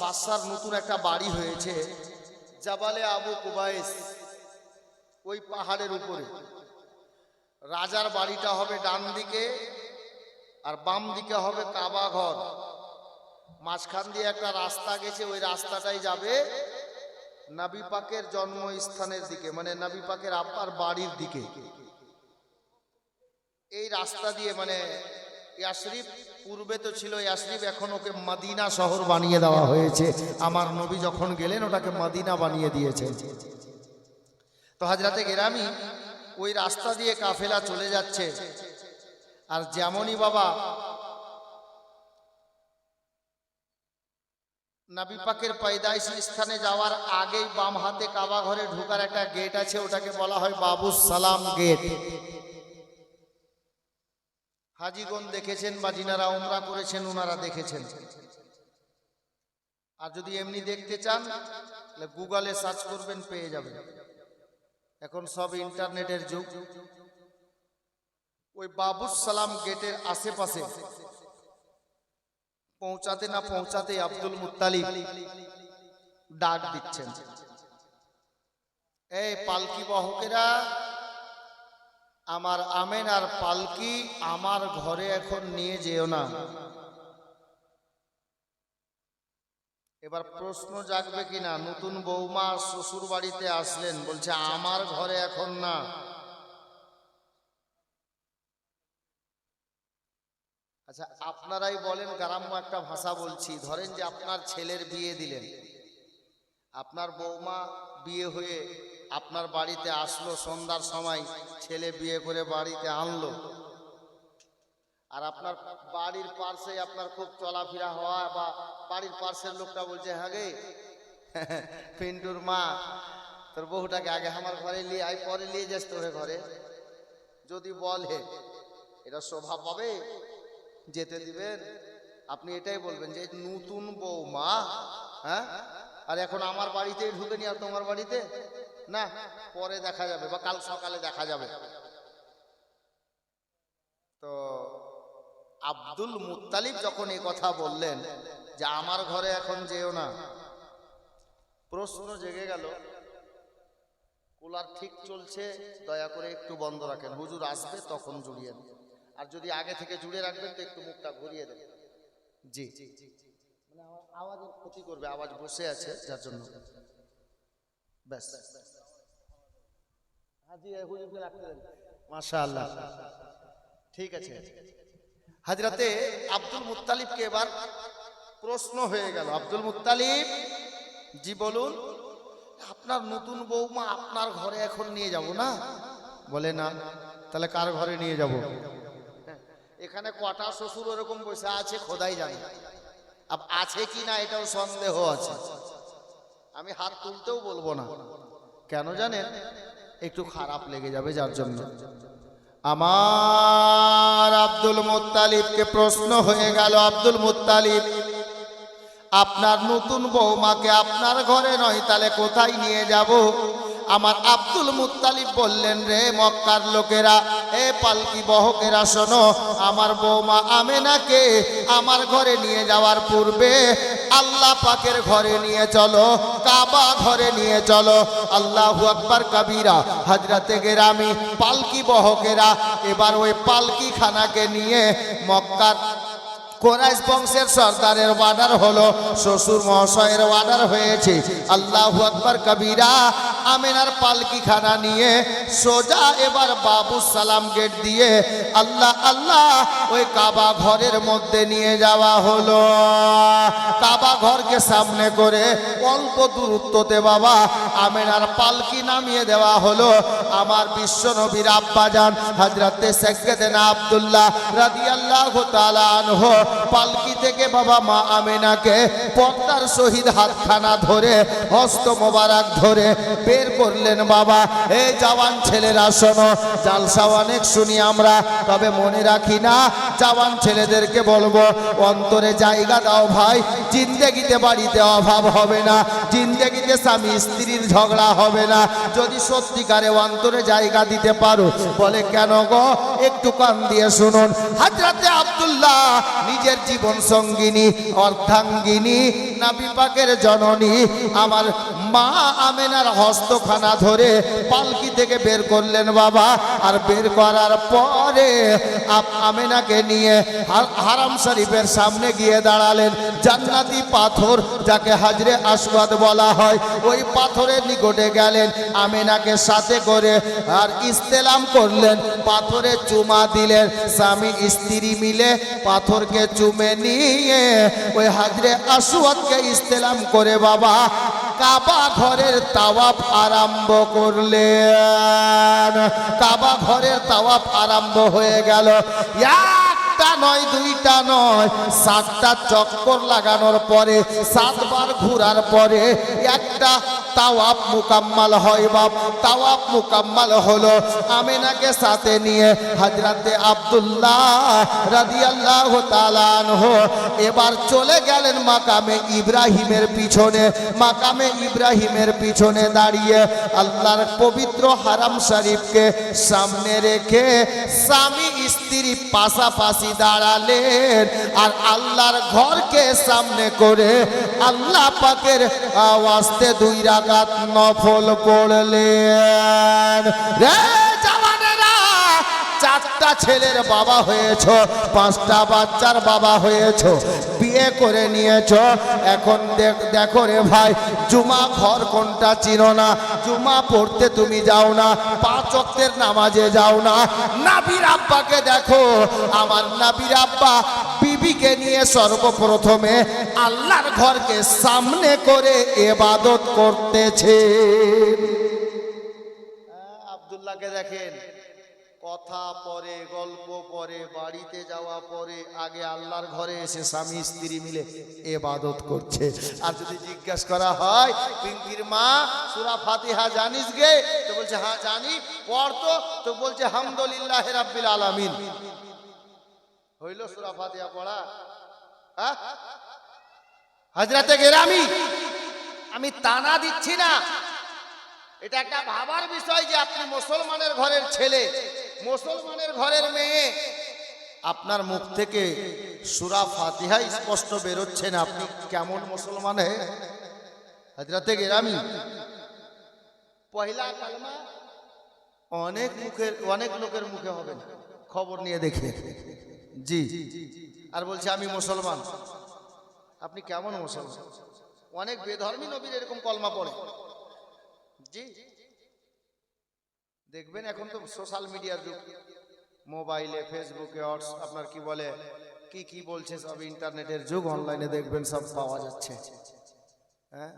বাদশার নতুন একটা বাড়ি হয়েছে জাবালে আবু কুবাইস, ওই পাহাড়ের উপরে। রাজার বাড়িটা হবে ডান দিকে আর বাম দিকে হবে কাবা ঘর। মাঝখান দিয়ে একটা রাস্তা গেছে, ওই রাস্তাটাই যাবে নবী পাকের জন্মস্থানের দিকে, মানে নবী পাকের আব্বার বাড়ির দিকে। এই রাস্তা দিয়ে মানে ইয়াসরিফ, পূর্বে তো ছিল ইয়াসরিফ, এখন ওকে মদিনা শহর বানিয়ে দেওয়া হয়েছে। আমার নবী যখন গেলেন ওটাকে মদিনা বানিয়ে দিয়েছে। তো হযরতে গেরামি ওই রাস্তা দিয়ে কাফেলা চলে যাচ্ছে। আর যেমনই বাবা নবী পাকের পয়দাইশি স্থানে যাওয়ার আগেই বাম হাতে কাবা ঘরে ঢোকার একটা গেট আছে, ওটাকে বলা হয় বাবুস সালাম গেট। হাজিগণ দেখেছেন বা যিনারা উমরা করেছেন ওনারা দেখেছেন। আর যদি এমনি দেখতে চান তাহলে গুগলে সার্চ করবেন, পেয়ে যাবেন। এখন সব ইন্টারনেটের যুগ। ওই বাবুস সালাম গেটের আশেপাশে পৌঁছাতে না পৌঁছাতে আব্দুল মুত্তালিব ডাক দিচ্ছেন, এই পালকি বহকেরা, আমার আমেনার পালকি আমার ঘরে এখন নিয়ে যেও না। এবার প্রশ্ন জাগবে কিনা, নতুন বৌমা শ্বশুর বাড়িতে আসলেন, বলছে আমার ঘরে এখন না। আচ্ছা আপনারাই বলেন, গ্রাম্য একটা ভাষা বলছি, ধরেন যে আপনার ছেলের বিয়ে দিলেন, আপনার বৌমা বিয়ে হয়ে আপনার বাড়িতে আসলো, সন্ধ্যার সময় ছেলে বিয়ে করে বাড়িতে আনলো, আর আপনার বাড়ির পাশে আপনার খুব চলাফেরা হওয়া, বা বাড়ির পাশের লোকটা বলছে, হ্যাঁ গে পিন্টুর মা, তোর বহুটাকে আগে আমার ঘরে নিয়ে আয়, পরে নিয়ে যাস তোর ঘরে। যদি বলে, এটা শোভা পাবে? যেতে দিবেন? আপনি এটাই বলবেন যে নতুন বৌমা, হ্যাঁ, আর এখন আমার বাড়িতেই ঢুকেনি আর তোমার বাড়িতে না, পরে দেখা যাবে বা কাল সকালে দেখা যাবে। তো আব্দুল মুত্তালিব যখন এই কথা বললেন যে আমার ঘরে এখন যেও না, প্রশ্ন জেগে গেল, কুলার ঠিক চলছে, দয়া করে একটু বন্ধ রাখেন, হুজুর আসবে তখন জুড়িয়ে দেন, আর যদি আগে থেকে জুড়ে রাখবেন তো একটু মুখটা ঘুরিয়ে দেন। জি, মানে আওয়াজের ক্ষতি করবে, আওয়াজ বসে আছে যার জন্য। ব্যাস, হাজি হুজুরকে রাখতে দেন। মাশাআল্লাহ, ঠিক আছে। হাজরাতে আব্দুল মুত্তালিবকে এবার প্রশ্ন হয়ে গেল, আব্দুল মুত্তালিব জি বলুন, আপনার নতুন বৌমা আপনার ঘরে এখন নিয়ে যাব না? বলে না। তাহলে কার ঘরে নিয়ে যাব? এখানে কটা শ্বশুর ওরকম বসে আছে খোদাই জানে, আছে কি না এটাও সন্দেহ আছে। আমি হাত তুলতেও বলবো না, কেন জানেন? একটু খারাপ লেগে যাবে, যার জন্য আমার আব্দুল মুত্তালিবকে প্রশ্ন হয়ে গেল, আব্দুল মুত্তালিব আপনার নতুন বৌমাকে আপনার ঘরে নয় তাহলে কোথায় নিয়ে যাব? আমার আব্দুল মুত্তালিব বললেন, রে মক্কার লোকেরা, এ পালকি বহকেরা শোনো, আমার বৌমা আমেনাকে আমার ঘরে নিয়ে যাওয়ার পূর্বে আল্লাহ পাকের ঘরে নিয়ে চলো, কাবা ঘরে নিয়ে চলো। আল্লাহু আকবার কাবীরা। হযরতে গেরামি পালকি বহকেরা এবার ওই পালকি খানাকে নিয়ে মক্কার কোরাইশ বংশের সর্দারের অর্ডার হলো, শ্বশুর মহাশয়ের অর্ডার হয়েছে, আল্লাহু আকবার কবীরা, আমেনার পালকি খানা নিয়ে সোজা এবার বাবু সালাম গেট দিয়ে আল্লাহ আল্লাহ ওই কাবা ঘরের মধ্যে নিয়ে যাওয়া হলো। কাবা ঘরকে সামনে করে অল্প দূরত্বতে বাবা আমেনার পালকি নামিয়ে দেওয়া হলো। আমার বিশ্ব নবীর আব্বাজান হযরতে সাইয়্যিদানা আব্দুল্লাহ রাদিয়াল্লাহু তাআলা আনহু পালকি থেকে বাবা মা আমেনাকে পর্দার শহীদ হাতখানা ধরে, হস্ত মোবারক ধরে বের করলেন। বাবা এই জওয়ান ছেলেরা শোনো, জালসা অনেক শুনি আমরা, তবে মনে রাখি না। জওয়ান ছেলেদেরকে বলবো, অন্তরে জায়গা দাও ভাই, জিন্দেগিতে বাড়িতে অভাব হবে না, জিন্দেগিতে স্বামী স্ত্রীর ঝগড়া হবে না, যদি সত্যিকারে অন্তরে জায়গা দিতে পারো। বলে কেন গো? একটু কান দিয়ে শুনুন। হযরতে আব্দুল্লাহ নিজের জীবন সঙ্গিনী, অর্ধাঙ্গিনী, নবী পাকের জননী আমার মা আমেনার হস্তখানা ধরে পালকি থেকে বের করলেন বাবা। আর বের করার পরে আমেনাকে নিয়ে হারাম শরীফের সামনে গিয়ে দাঁড়ালেন। জান্নাতি পাথর যাকে হাজরে আসওয়াদ বলা হয়, ওই পাথরের নিকটে গেলেন, আমেনাকে সাথে করে আর ইস্তেলাম করলেন, পাথরে চুমা দিলেন। স্বামী স্ত্রী মিলে পাথরকে চুমে নিয়ে ওই হাজরে আসওয়াদকে ইস্তেলাম করে বাবা কাবা ঘরের তাওয়াফ আরম্ভ করলেন। কাবা ঘরের তাওয়াফ আরম্ভ হয়ে গেল। একটা নয়, দুইটা নয়, 7টা চক্কর লাগানোর পরে, 7 বার ঘোরার পরে একটা তাওয়াফ মুকাম্মাল হয়। বাপ তাওয়াফ মুকাম্মাল হলো। আমেনাকে সাথে নিয়ে হযরতে আব্দুল্লাহ রাদিয়াল্লাহু তাআলা আনহু এবার চলে গেলেন মাকামে ইব্রাহিমের পিছনে। মাকামে ইব্রাহিমের পিছনে দাঁড়িয়ে আল্লাহর পবিত্র হারাম শরীফকে সামনে রেখে স্বামী স্ত্রী পাশাপাশি দাঁড়ালেন। আর আল্লাহর ঘরকে সামনে করে আল্লাহ পাকের ওয়াস্তে 2 রাকাত নফল পড়লেন। রে জওয়ানেরা, 4টা ছেলের বাবা হয়েছ, 5টা বাচ্চার বাবা হয়েছ, বিয়ে করে নিয়েছ। এখন দেখো রে ভাই, জুমা ঘর কোনটা চিনো না, জুমা পড়তে তুমি যাও না, 5 ওয়াক্তের নামাজে যাও না। নবীর আব্বাকে দেখো, আমার নবীর আব্বা বিবিকে নিয়ে সর্বপ্রথমে আল্লাহর ঘরকে সামনে করে ইবাদত করতেছে। আব্দুল্লাহকে দেখেন, কথা পরে, গল্প পরে, বাড়িতে যাওয়া পরে, আগে আল্লাহর ঘরে এসে স্বামী স্ত্রী মিলে ইবাদত করছে। আর যদি জিজ্ঞাসা করা হয়, পিঙ্কির মা সূরা ফাতিহা জানিস গে? তো বলছে হ্যাঁ জানি। পড়তো? তো বলছে হামদুলিল্লাহি রাব্বিল আলামিন। হইল সূরা ফাতিহা পড়া? হযরতে গেরামি, আমি তানা দিচ্ছি না, এটা একটা ভাবার বিষয় যে আপনি মুসলমানের ঘরের ছেলে, মুসলমানের ঘরের মেয়ে, আপনার মুখ থেকে সূরা ফাতিহা স্পষ্ট বেরোচ্ছে না, আপনি কেমন মুসলমান? হযরতে গেরামি, পয়লা কালমা অনেক লোকের মুখে হবে না, খবর নিয়ে দেখে জি, আর বলছে আমি মুসলমান। আপনি কেমন মুসলমান? অনেক বেধর্মী নবীর এরকম কলমা পড়ে জি। দেখবেন এখন তো সোশ্যাল মিডিয়ার যুগ, মোবাইলে, ফেসবুকে, আপনার কি বলে কি বলছে, সব ইন্টারনেটের যুগ, অনলাইনে দেখবেন সব পাওয়া যাচ্ছে। হ্যাঁ,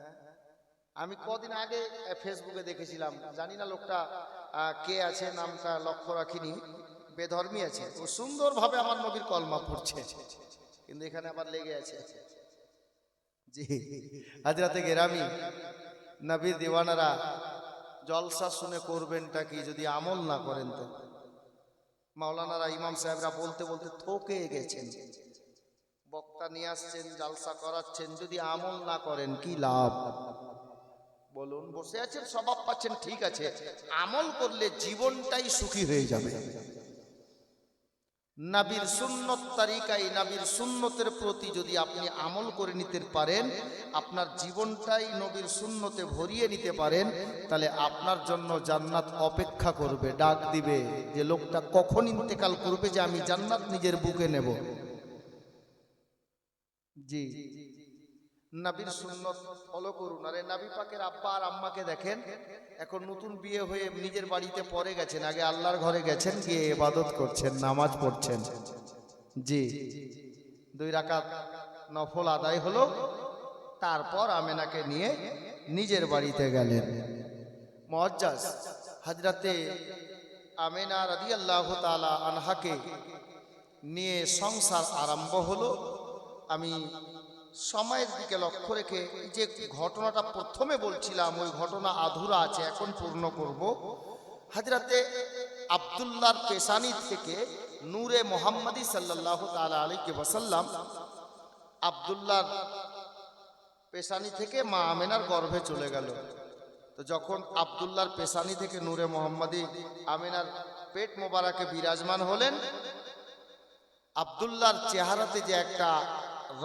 আমি কদিন আগে ফেসবুকে দেখেছিলাম, জানি না লোকটা কে আছে, নামটা লক্ষ্য রাখিনি, বেধর্মী আছে, ও সুন্দরভাবে আমার নবীর কলমা পড়ছে, কিন্তু এখানে আবার লেগে আছে জি। হযরতে গেরামি, নবীর দিওয়ানারা জলসা শুনে করবেনটা কি যদি আমল না করেন? তো মাওলানারা, ইমাম সাহেবরা বলতে বলতে থকে গেছেন, বক্তা নিয়ে আসছেন, জলসা করাচ্ছেন, যদি আমল না করেন কি লাভ বলুন? বসে আছেন, স্বভাব পাচ্ছেন, ঠিক আছে, আমল করলে জীবনটাই সুখী হয়ে যাবে। নবীর সুন্নত তরিকায়, নবীর সুন্নতের প্রতি যদি আপনি আমল করে নিতে পারেন, আপনার জীবনটাই নবীর সুন্নতে ভরিয়ে নিতে পারেন, তাহলে আপনার জন্য জান্নাত অপেক্ষা করবে, ডাক দিবে যে লোকটা কখন ইন্তেকাল করবে যে আমি জান্নাত নিজের বুকে নেব জি। নবীর সুন্নত ফলো করুন। আরে নবী পাকের আব্বা আর আম্মাকে দেখেন, এখন নতুন বিয়ে হয়ে নিজের বাড়িতে পরে গেছেন, আগে আল্লাহর ঘরে গেছেন, গিয়ে ইবাদত করছেন, নামাজ পড়ছেন জি। 2 রাকাত নফল আদায় হলো, তারপর আমেনাকে নিয়ে নিজের বাড়িতে গেলেন। মুআজ্জাজ হযরতে আমেনা রাদিয়াল্লাহু তাআলা আনহাকে নিয়ে সংসার আরম্ভ হলো। আমি সময়ের দিকে লক্ষ্য রেখে যে ঘটনাটা প্রথমে বলছিলাম, ওই ঘটনা আধুরা আছে, এখন পূর্ণ করব। হযরতে আব্দুল্লাহর পেশানি থেকে নূরে মুহাম্মাদি সাল্লাল্লাহু তাআলা আলাইহি ওয়াসাল্লাম, আব্দুল্লাহর পেশানি থেকে মা আমেনার গর্ভে চলে গেল। তো যখন আব্দুল্লাহর পেশানি থেকে নূরে মুহাম্মাদি আমেনার পেট মোবারকে বিরাজমান হলেন, আব্দুল্লাহর চেহারাতে যে একটা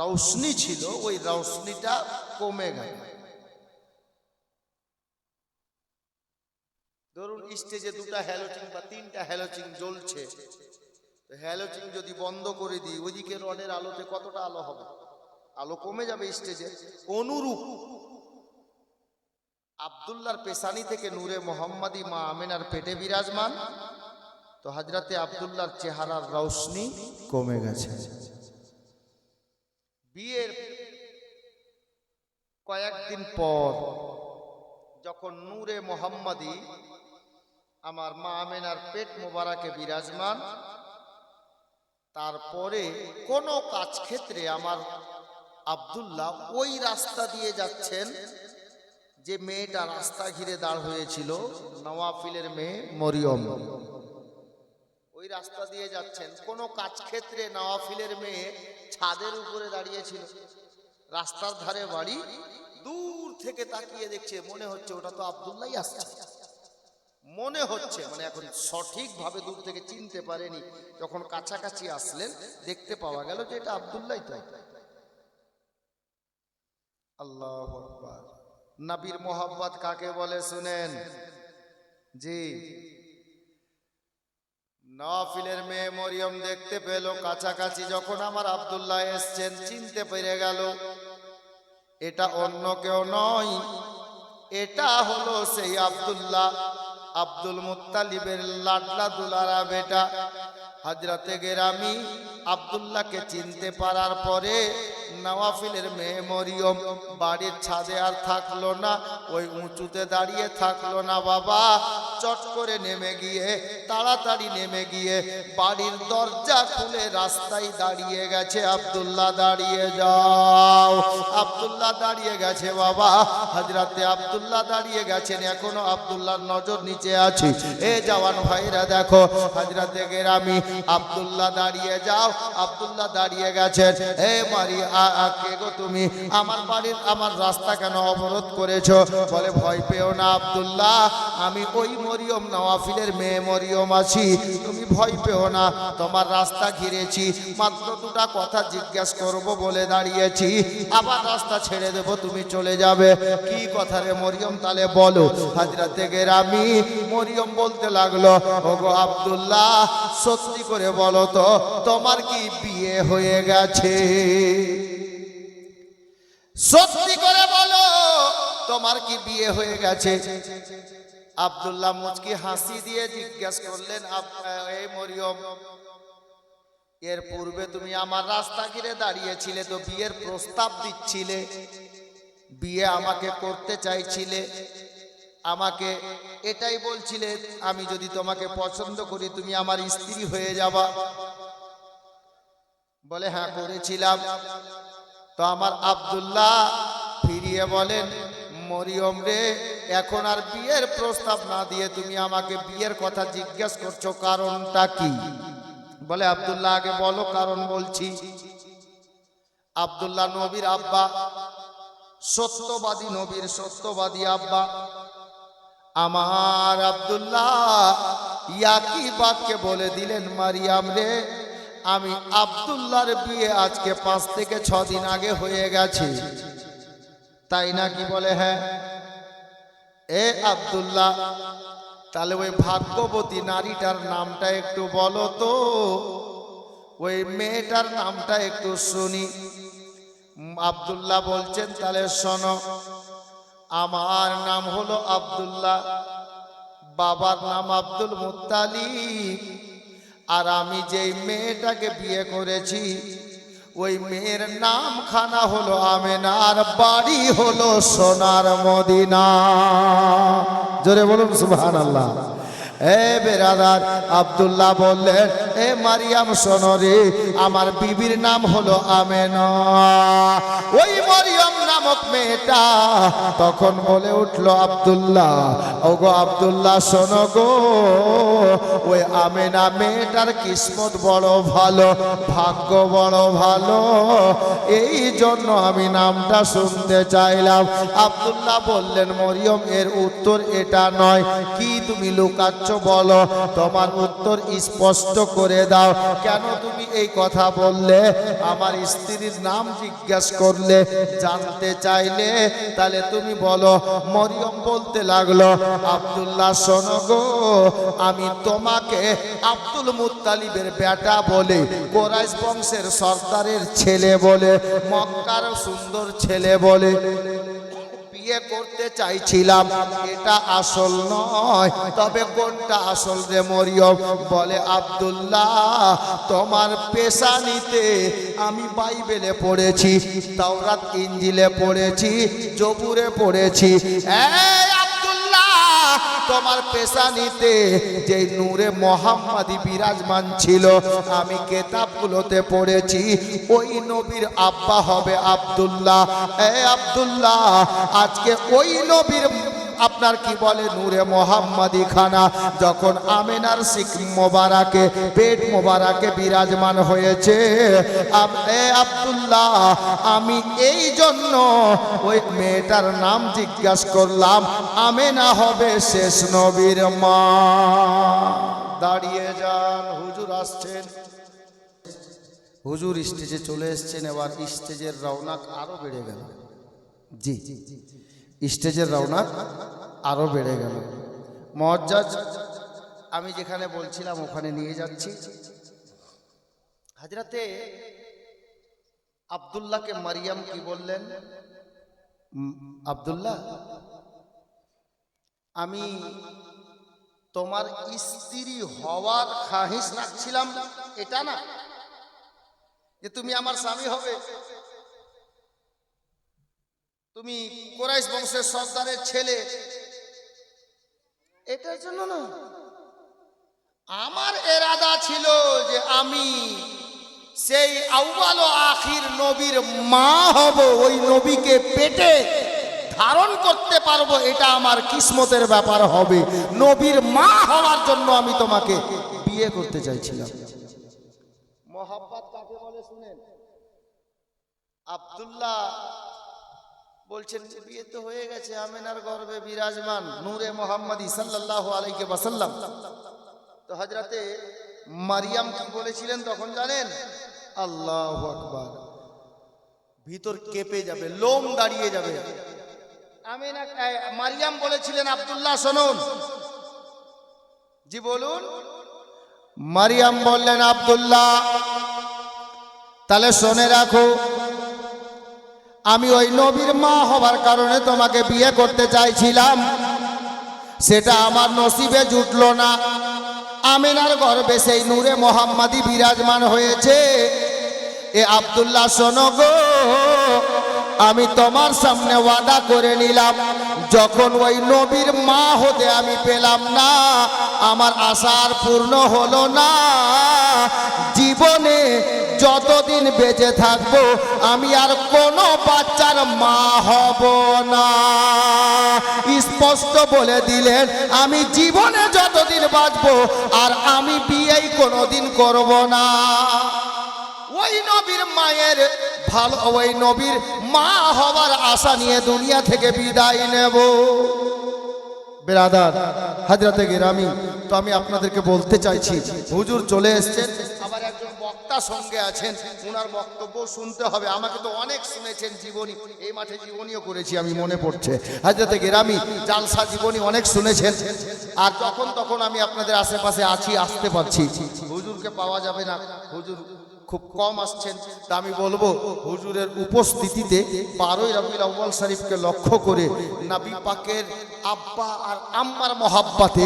রৌশনি ছিল, ওই রৌশনিটা কমে গেল। ধরুন স্টেজে 2টা হ্যালোজিন বা 3টা হ্যালোজিন জ্বলছে, তো হ্যালোজিন যদি বন্ধ করে দিই, ওইদিকে রডের আলোতে কতটা আলো হবে? আলো কমে যাবে স্টেজে। অনুরূপ আব্দুল্লাহর পেশানি থেকে নূরে মুহাম্মাদি মা আমেনার পেটে বিরাজমান, তো হযরতে আব্দুল্লাহর চেহারার রৌশনি কমে গেছে। বিয়ের কয়েকদিন পর যখন নূরে মুহাম্মাদি আমার মা আমেনার পেট মোবারকে বিরাজমান, তারপরে কোনো কাজ ক্ষেত্রে আমার আব্দুল্লাহ ওই রাস্তা দিয়ে যাচ্ছেন যে মেয়েটা রাস্তা ঘিরে দাঁড় হয়েছিল, নওয়াফিলের মেয়ে মরিয়ম, ওই রাস্তা দিয়ে যাচ্ছেন। কোনো কাজ ক্ষেত্রে নওয়াফিলের মেয়ে ছাদের উপরে দাঁড়িয়েছিল, রাস্তার ধারে বাড়ি, দূর থেকে তাকিয়ে দেখছে, মনে হচ্ছে ওটা তো আব্দুল্লাহই আসছে, মনে হচ্ছে, মানে এখন সঠিকভাবে দূর থেকে চিনতে পারেনি। যখন কাছাকাছি আসলেন, দেখতে পাওয়া গেল যে এটা আব্দুল্লাহই। তাই আল্লাহু আকবার। নবীর মোহাব্বত কাকে বলে শুনেন জি। নওয়াফিলের মেয়ে মরিয়ম দেখতে পেল কাছাকাছি, যখন আমার আব্দুল্লাহ এসছেন, চিনতে পেরে গেল এটা অন্য কেউ নয়, এটা হলো সেই আব্দুল্লাহ, আব্দুল মুত্তালিবের লাডলা দুলারা বেটা। হযরতে গেরামি আব্দুল্লাহকে চিনতে পারার পরে নওয়াফিলের মেয়ে মরিয়ম বাড়ির ছাদে আর থাকলো না, ওই উঁচুতে দাঁড়িয়ে থাকলো না বাবা, চট করে নেমে গিয়ে তাড়াতাড়ি নেমে গিয়ে বাড়ির দরজা খুলে রাস্তায় দাঁড়িয়ে গেছে। আব্দুল্লাহ দাঁড়িয়ে যাও। আব্দুল্লাহ দাঁড়িয়ে গেছে বাবা, হযরতে আব্দুল্লাহ দাঁড়িয়ে গেছেন। এখনো আব্দুল্লাহর নজর নিচে আছে। এ জওয়ান ভাইরা দেখো, হযরতে গেরামি আব্দুল্লাহ দাঁড়িয়ে যাও। আব্দুল্লাহ দাঁড়িয়ে গেছেন। এ মারি কে গো তুমি? আমার বাড়ির আমার রাস্তা কেন অবরোধ করেছো? বলে ভয় পেও না আব্দুল্লাহ, আমি ওই মরিয়ম নওয়াফিলের মেয়ে মরিয়ম আছি, তুমি ভয় পেও না। তোমার রাস্তা ঘিরেছি, মাত্র দুটা কথা জিজ্ঞাসা করব বলে দাঁড়িয়েছি, আবার রাস্তা ছেড়ে দেব, তুমি চলে যাবে। কি কথা রে মরিয়ম? তাহলে বলো। হযরতে গেরামি মরিয়ম বলতে লাগলো, ওগো আব্দুল্লাহ, সত্যি করে বলো তো, তোমার কি বিয়ে হয়ে গেছে? সত্যি করে বলো, তোমার কি বিয়ে হয়ে গেছে? আব্দুল্লাহ মুচকি হাসি দিয়ে জিজ্ঞাসা করলেন, এই মরিয়ম, এর পূর্বে তুমি আমার রাস্তা ঘিরে দাঁড়িয়েছিলে তো বিয়ের প্রস্তাব দিচ্ছিলে, বিয়ে আমাকে করতে চাইছিলে, আমাকে এটাই বলছিলে আমি যদি তোমাকে পছন্দ করি তুমি আমার স্ত্রী হয়ে যাবা। বলে হ্যাঁ করেছিলাম। তো আমার আব্দুল্লাহ ফিরিয়ে বলেন, মরিয়ম রে, এখন আর বিয়ের প্রস্তাব না দিয়ে তুমি আমাকে বিয়ের কথা জিজ্ঞাসা করছো, কারণটা কি? বলে আব্দুল্লাহ আগে বলো, কারণ বলছি। আব্দুল্লাহ নবীর আব্বা, সত্যবাদী নবীর সত্যবাদী আব্বা। আমার আব্দুল্লাহ ইয়াকি বাক্যে বলে দিলেন, মারিয়াম রে, আমি আব্দুল্লাহর বিয়ে আজকে 5 থেকে 6 দিন আগে হয়ে গেছে। তাই নাকি? বলে হ্যাঁ। এ আব্দুল্লাহ, তাহলে ওই ভাগ্যবতী নারীটার নামটা একটু বলো তো, ওই মেয়েটার নামটা একটু শুনি। আব্দুল্লাহ বলছেন, তাহলে শোনো, আমার নাম হলো আব্দুল্লাহ, বাবার নাম আব্দুল মুত্তালিব, আর আমি যেই মেয়েটাকে বিয়ে করেছি ওই মেয়ের নাম খানা হলো আমেনা, আর বাড়ি হলো সোনার মদিনা। জোরে বলুন সুবহানাল্লাহ। এ বেরাদার, আব্দুল্লাহ বললেন, এ মারিয়াম শোনো রে, আমার বিবির নাম হলো আমেনা। ওই মরিয়ম নামক মেয়েটা তখন বলে উঠলো, আব্দুল্লাহ, ওগো আব্দুল্লাহ শোনো গো, ওই আমেনা মেয়েটার কিসমত বড় ভালো, ভাগ্য বড় ভালো, এই জন্য আমি নামটা শুনতে চাইলাম। আব্দুল্লাহ বললেন, মরিয়ম এর উত্তর এটা নয়, কি তুমি লুকাচ্ছ বলো, তোমার উত্তর স্পষ্ট করে দাও। কেন তুমি এই কথা বললে? আমার স্ত্রীর নাম জিজ্ঞাসা করলে, জানতে চাইলে, তাহলে তুমি বলো। মরিয়ম বলতে লাগলো, আব্দুল্লাহ শোনো গো, আমি তোমাকে আব্দুল মুত্তালিবের বেটা বলে, কুরাইশ বংশের সর্দারের ছেলে বলে, মক্কার সুন্দর ছেলে বলে বিয়ে করতে চাইছিলাম। এটা আসল নয়, তবে কোনটা আসল রে মরিয়ম? বলে আব্দুল্লাহ, তোমার পেশানিতে আমি বাইবেলে পড়েছি, তাওরাত ইনজিলে পড়েছি, জবুরে পড়েছি। তোমার পেশানিতে যে নূরে মোহাম্মদী বিরাজমান ছিল, আমি কেতাবগুলোতে পড়েছি, ওই নবীর আব্বা হবে আব্দুল্লাহ। এ আব্দুল্লাহ, আজকে ওই নবীর আপনার কি বলে নূরে মোহাম্মদী খানা যখন আমেনার শিখ মোবারকে পেট মোবারকে বিরাজমান হয়েছে, এ আব্দুল্লাহ, আমি এই জন্য ওই মেয়েটার নাম জিজ্ঞাসা করলাম, আমেনা হবে শেষ নবীর মা। দাঁড়িয়ে যান, হুজুর আসছেন। হুজুর স্টেজে চলে এসছেন। এবার স্টেজের রওনাক আরো বেড়ে গেল। জি, স্টেজের রওনাক আরো বেড়ে গেল। মুআজ্জাজ, আমি যেখানে বলছিলাম ওখানে নিয়ে যাচ্ছি। হযরতে আব্দুল্লাহকে মারিয়াম কি বললেন? আব্দুল্লাহ, আমি তোমার স্ত্রী হওয়ার খাহিস রাখছিলাম, এটা না যে তুমি আমার স্বামী হবে। তুমি কুরাইশ বংশের সর্দারের ছেলে, এটার জন্য না। আমার এরাদা ছিল যে আমি সেই আউয়াল ও আখির নবীর মা হব, ওই নবীকে পেটে ধারণ করতে পারবো, এটা আমার কিসমতের ব্যাপার হবে। নবীর মা হওয়ার জন্য আমি তোমাকে বিয়ে করতে চাইছিলাম। মোহাব্বত কাকে বলে শুনেন। আব্দুল্লাহ বলছেন বিয়ে তো হয়ে গেছে, আমেনার গর্ভে বিরাজমান নূরে মোহাম্মদী সাল্লাল্লাহু আলাইহি ওয়াসাল্লাম। তো হযরতে মারিয়াম কি বলেছিলেন তখন জানেন? আল্লাহু আকবার, ভিতর কেঁপে যাবে, লোম দাঁড়িয়ে যাবে। আমিনা মারিয়াম বলেছিলেন, আব্দুল্লাহ শুনুন। জি বলুন। মারিয়াম বললেন, আব্দুল্লাহ তাহলে শুনে রাখো, আমি ওই নবীর মা হবার কারণে তোমাকে বিয়ে করতে চাইছিলাম, সেটা আমার নসিবে জুটলো না। আমিনার গর্ভে সেই নূরে মোহাম্মদী বিরাজমান হয়েছে। এ আব্দুল্লাহ শোনো গো, আমি তোমার সামনে ওয়াদা করে নিলাম, যখন ওই নবীর মা হতে আমি পেলাম না, আমার আশা আর পূর্ণ হলো না। জীবনে যতদিন বেঁচে থাকবো আমি আর কোনো বাচ্চার মা হব না। স্পষ্ট বলে দিলেন, আমি জীবনে যতদিন বাঁচবো আর আমি বিয়েই কোনোদিন করব না। ওই নবীর মায়ের ভালো, ওই নবীর মা হবার আশা নিয়ে দুনিয়া থেকে বিদায় নেব। বেরাদার হযরতে গিরামি, তো আমি আপনাদেরকে বলতে চাইছি, হুজুর চলে এসেছেন, আবার একজন বক্তা সঙ্গে আছেন, ওনার বক্তব্য শুনতে হবে। আমাকে তো অনেক শুনেছেন জীবনী, এই মাঠে জীবনীও করেছি আমি, মনে পড়ছে। হযরতে গিরামি জালসা জীবনী অনেক শুনেছেন, আর যখন তখন আমি আপনাদের আশেপাশে আছি, আসতে পারছি। হুজুরকে পাওয়া যাবে না, হুজুর খুব কম আসছেন। তা আমি বলবো, হুজুরের উপস্থিতিতে 12ই রবিউল আউয়াল শরীফকে লক্ষ্য করে নবী পাকের আব্বা আর আম্মার মহাব্বতে